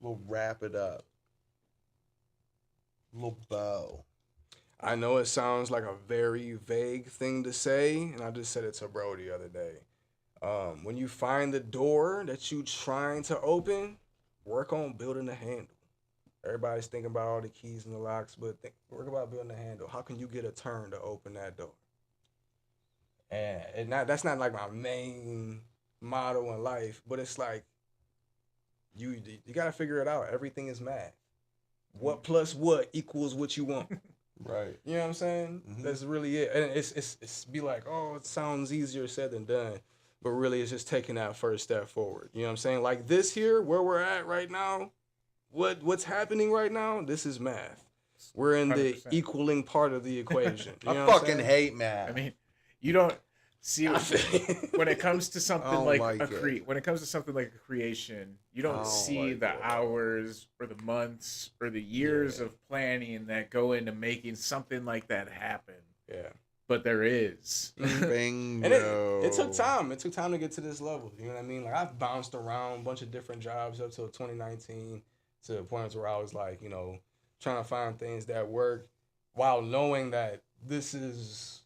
We'll wrap it up. Little bow. I know it sounds like a very vague thing to say, and I just said it to bro the other day. When you find the door that you trying to open, work on building the handle. Everybody's thinking about all the keys and the locks, but work about building the handle. How can you get a turn to open that door? And that's not like my main motto in life, but it's like you got to figure it out. Everything is math. What plus what equals what you want. Right. You know what I'm saying? Mhm. That's really it. And it's be like, oh, it sounds easier said than done. But really it's just taking that first step forward. You know what I'm saying? Like this here, where we're at right now, what's happening right now, this is math. We're in the 100%. equaling part of the equation. You know I what I'm fucking saying? hate math. I mean, you don't see when it comes to something don't like like a it. when it comes to something like a creation, you don't I don't see like the it. hours or the months or the years of planning that go into making something like that happen. Yeah. But there is. Bingo. And it took time. It took time to get to this level. You know what I mean? Like I've bounced around a bunch of different jobs up till 2019 to the point where I was like, you know, trying to find things that work while knowing that this is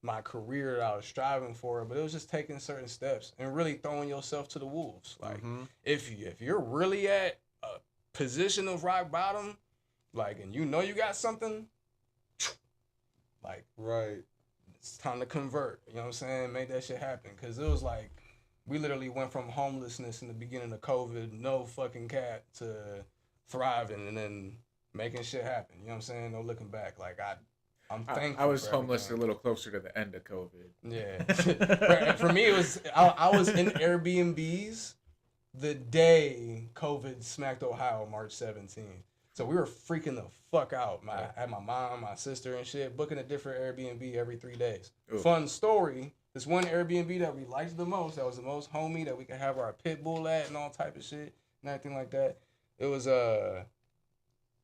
my career that I was striving for. But it was just taking certain steps and really throwing yourself to the wolves. Like if you're really at a position of rock bottom, like, and you know you got something, like, Right. it's time to convert. You know what I'm saying? Make that shit happen. Because it was like, we literally went from homelessness in the beginning of COVID, no fucking cat, to thriving and then making shit happen. You know what I'm saying? No looking back. Like, I'm thankful. I was for homeless a everything. little closer to the end of COVID. Yeah. for me, it was, I was in Airbnbs the day COVID smacked Ohio, March 17th. So we were freaking the fuck out. I had my mom, my sister, and shit, booking a different Airbnb every 3 days. Ooh. Fun story. This one Airbnb that we liked the most, that was the most homey, that we could have our pit bull at and all type of shit and everything like that. It was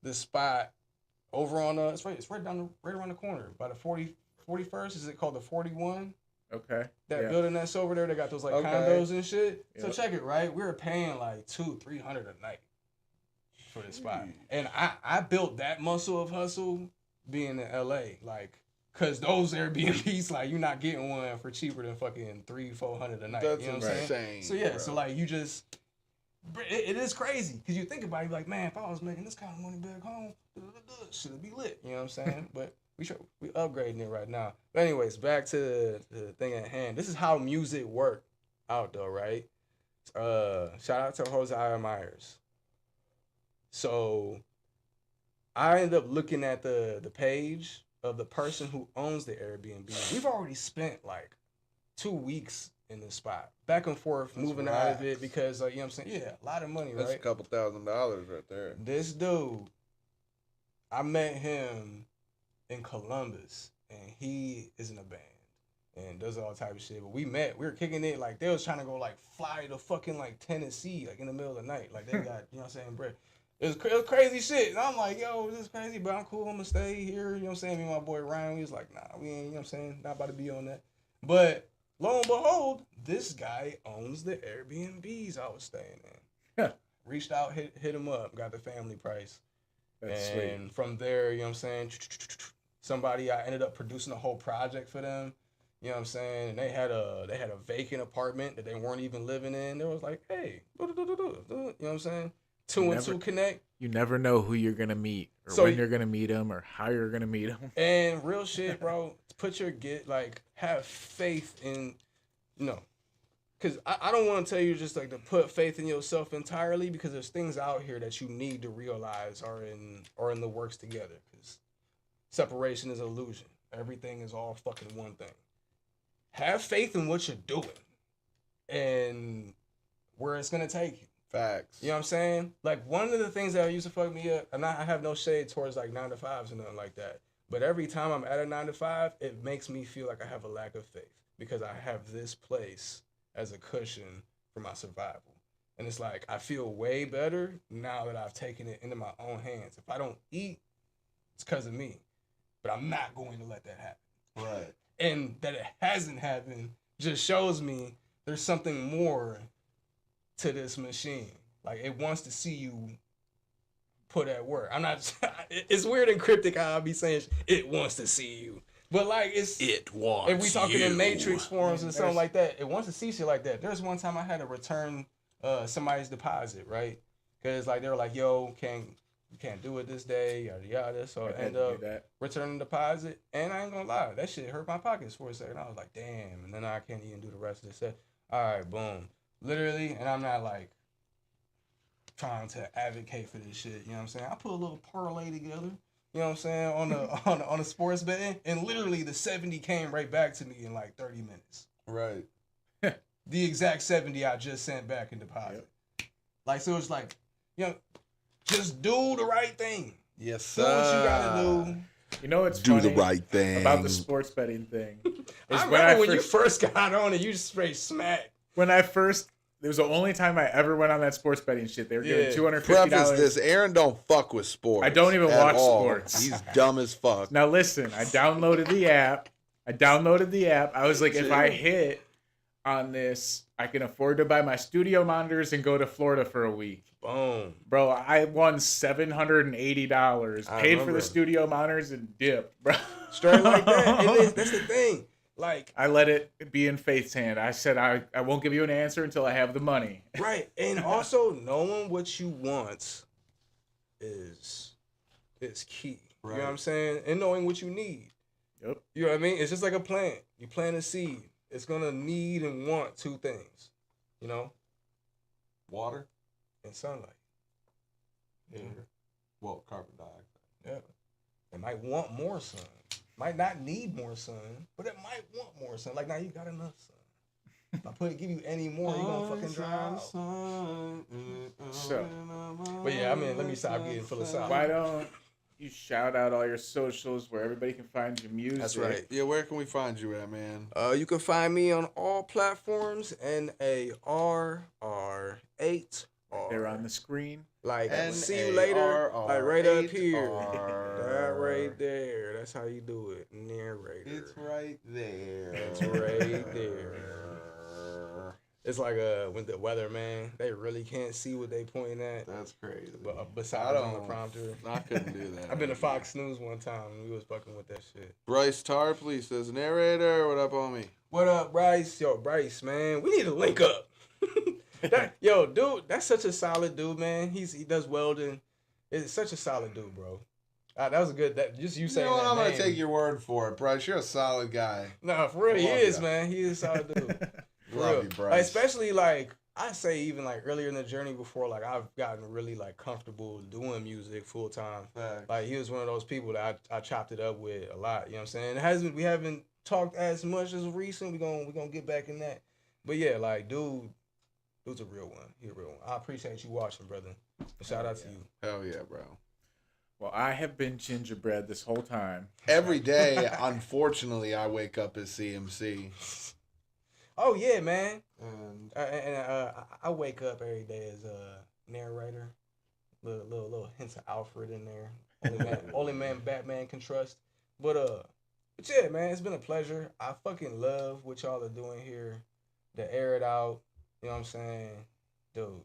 this spot over on it's right around the corner by the 41st. Is it called the 41? Okay. That yeah. building that's over there, they got those like Okay. condos and shit. So Yep. check it, right? We were paying like $200-300 a night for this spot. And I built that muscle of hustle being in LA. Like, cause those Airbnbs, like, you're not getting one for cheaper than fucking $300-400 a night. That's you know what I'm saying? insane. So yeah, bro. so like you just it is crazy. Cause you think about it, you're like, man, if I was making this kind of money back home, should it be lit? You know what I'm saying? But we upgrading it right now. But anyways, back to the thing at hand. This is how music work out though, right? Shout out to Josiah Myers. So I ended up looking at the page of the person who owns the Airbnb. We've already spent like 2 weeks in this spot, back and forth, moving out of it because, you know what I'm saying? Yeah, a lot of money, That's right? a couple $1,000s right there. This dude, I met him in Columbus, and he is in a band and does all type of shit. But we were kicking it, like, they was trying to go, like, fly to fucking, like, Tennessee, like, in the middle of the night. Like, they got, you know what I'm saying, bread. It was crazy shit. And I'm like, yo, this is crazy, but I'm cool. I'm going to stay here. You know what I'm saying? Me and my boy Ryan, we was like, nah, we ain't, you know what I'm saying? Not about to be on that. But lo and behold, this guy owns the Airbnbs I was staying in. Reached out, hit him up, got the family price. That's and sweet. from there, you know what I'm saying? I ended up producing a whole project for them. You know what I'm saying? And they had a vacant apartment that they weren't even living in. They was like, hey, you know what I'm saying? two and two connect. You never know who you're gonna meet, or So when you're gonna meet them, or how you're gonna meet them. And real shit, bro. Have faith in, because I don't want to tell you just like to put faith in yourself entirely, because there's things out here that you need to realize are in the works together. Because separation is an illusion. Everything is all fucking one thing. Have faith in what you're doing and where it's gonna take you. Facts. You know what I'm saying? Like, one of the things that used to fuck me up, and I have no shade towards like 9 to 5s and nothing like that, but every time I'm at a 9 to 5, it makes me feel like I have a lack of faith, because I have this place as a cushion for my survival. And it's like, I feel way better now that I've taken it into my own hands. If I don't eat, it's because of me, but I'm not going to let that happen. Right. And that it hasn't happened just shows me there's something more to this machine. Like, it wants to see you put at work. It's weird and cryptic how I be saying it wants to see you. But like, It wants if we talking you. in Matrix forms and something like that, it wants to see shit like that. There's one time I had to return somebody's deposit, right? Because like, they were like, yo, you can't do it this day, yada yada. So I end up returning the deposit, and I ain't gonna lie, that shit hurt my pockets for a second. I was like, damn, and then I can't even do the rest of the set. All right, boom. Literally, and I'm not like trying to advocate for this shit, you know what I'm saying? I put a little parlay together, you know what I'm saying, on the sports betting, and literally the 70 came right back to me in like 30 minutes. Right. The exact 70 I just sent back in deposit. Yep. Like, so it's like, just do the right thing. Yes, sir. Do what you gotta do. You know what's Do funny the right thing about the sports betting thing? I remember when you first got on and you just straight smacked. When I first, it was the only time I ever went on that sports betting shit. They were giving $250. Preface this: Aaron don't fuck with sports. I don't even watch all. sports. He's dumb as fuck. Now listen, I downloaded the app. I was like, if I hit on this, I can afford to buy my studio monitors and go to Florida for a week. Boom. Bro, I won $780. Paid for the studio monitors and dipped, bro. Straight like that. That's the thing. Like, I let it be in Faith's hand. I said I won't give you an answer until I have the money. Right. And also knowing what you want is key. Right. You know what I'm saying? And knowing what you need. Yep. You know what I mean? It's just like a plant. You plant a seed. It's gonna need and want two things. Water and sunlight. Yeah. Well, carbon dioxide. Yeah. It might want more sun. Might not need more sun, but it might want more sun. Like, now you got enough sun. If I give you any more, you're gonna fucking dry out. So, but yeah, I mean, let me stop getting philosophical. Why don't you shout out all your socials where everybody can find your music? That's right. Yeah, where can we find you at, man? You can find me on all platforms, NARR8R. They're on the screen. Like, see you later. Like, right up here. That right there. That's how you do it. Narr8r. It's right there. It's right there. It's like when the weatherman, they really can't see what they pointing at. That's crazy. But besides on the prompter, I couldn't do that. I've been to Fox News one time and we was fucking with that shit. Bryce Tarpley says, Narr8r, what up, homie? What up, Bryce? Yo, Bryce, man, we need to link up. Dude, that's such a solid dude, man. He does welding. It's such a solid dude, bro. That was a good. Just you saying that. I'm name. gonna take your word for it, Bryce. You're a solid guy. No, for real, he is, man. He is a solid dude. Love you, Bryce. Like, especially like I say, even like earlier in the journey before, like I've gotten really like comfortable doing music full time. Like, he was one of those people that I chopped it up with a lot. You know what I'm saying? We haven't talked as much as recent. We're gonna get back in that. But yeah, like dude's a real one. He a real one. I appreciate you watching, brother. Shout out to you. Hell yeah, bro. Well, I have been gingerbread this whole time. Every day, unfortunately, I wake up as CMC. Oh yeah, man. I wake up every day as a narrator. Little hints of Alfred in there. Only man Batman can trust. But yeah, man, it's been a pleasure. I fucking love what y'all are doing here. To air it out. You know what I'm saying? Dude,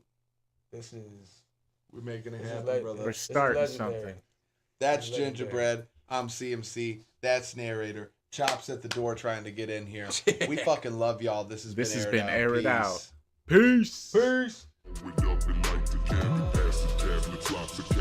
we're making it happen, brother. We're starting something. That's Gingerbread. I'm CMC. That's Narr8r. Chops at the door trying to get in here. We fucking love y'all. This has been Air It Out. Peace. Peace. We up in like the jam capacity. Classic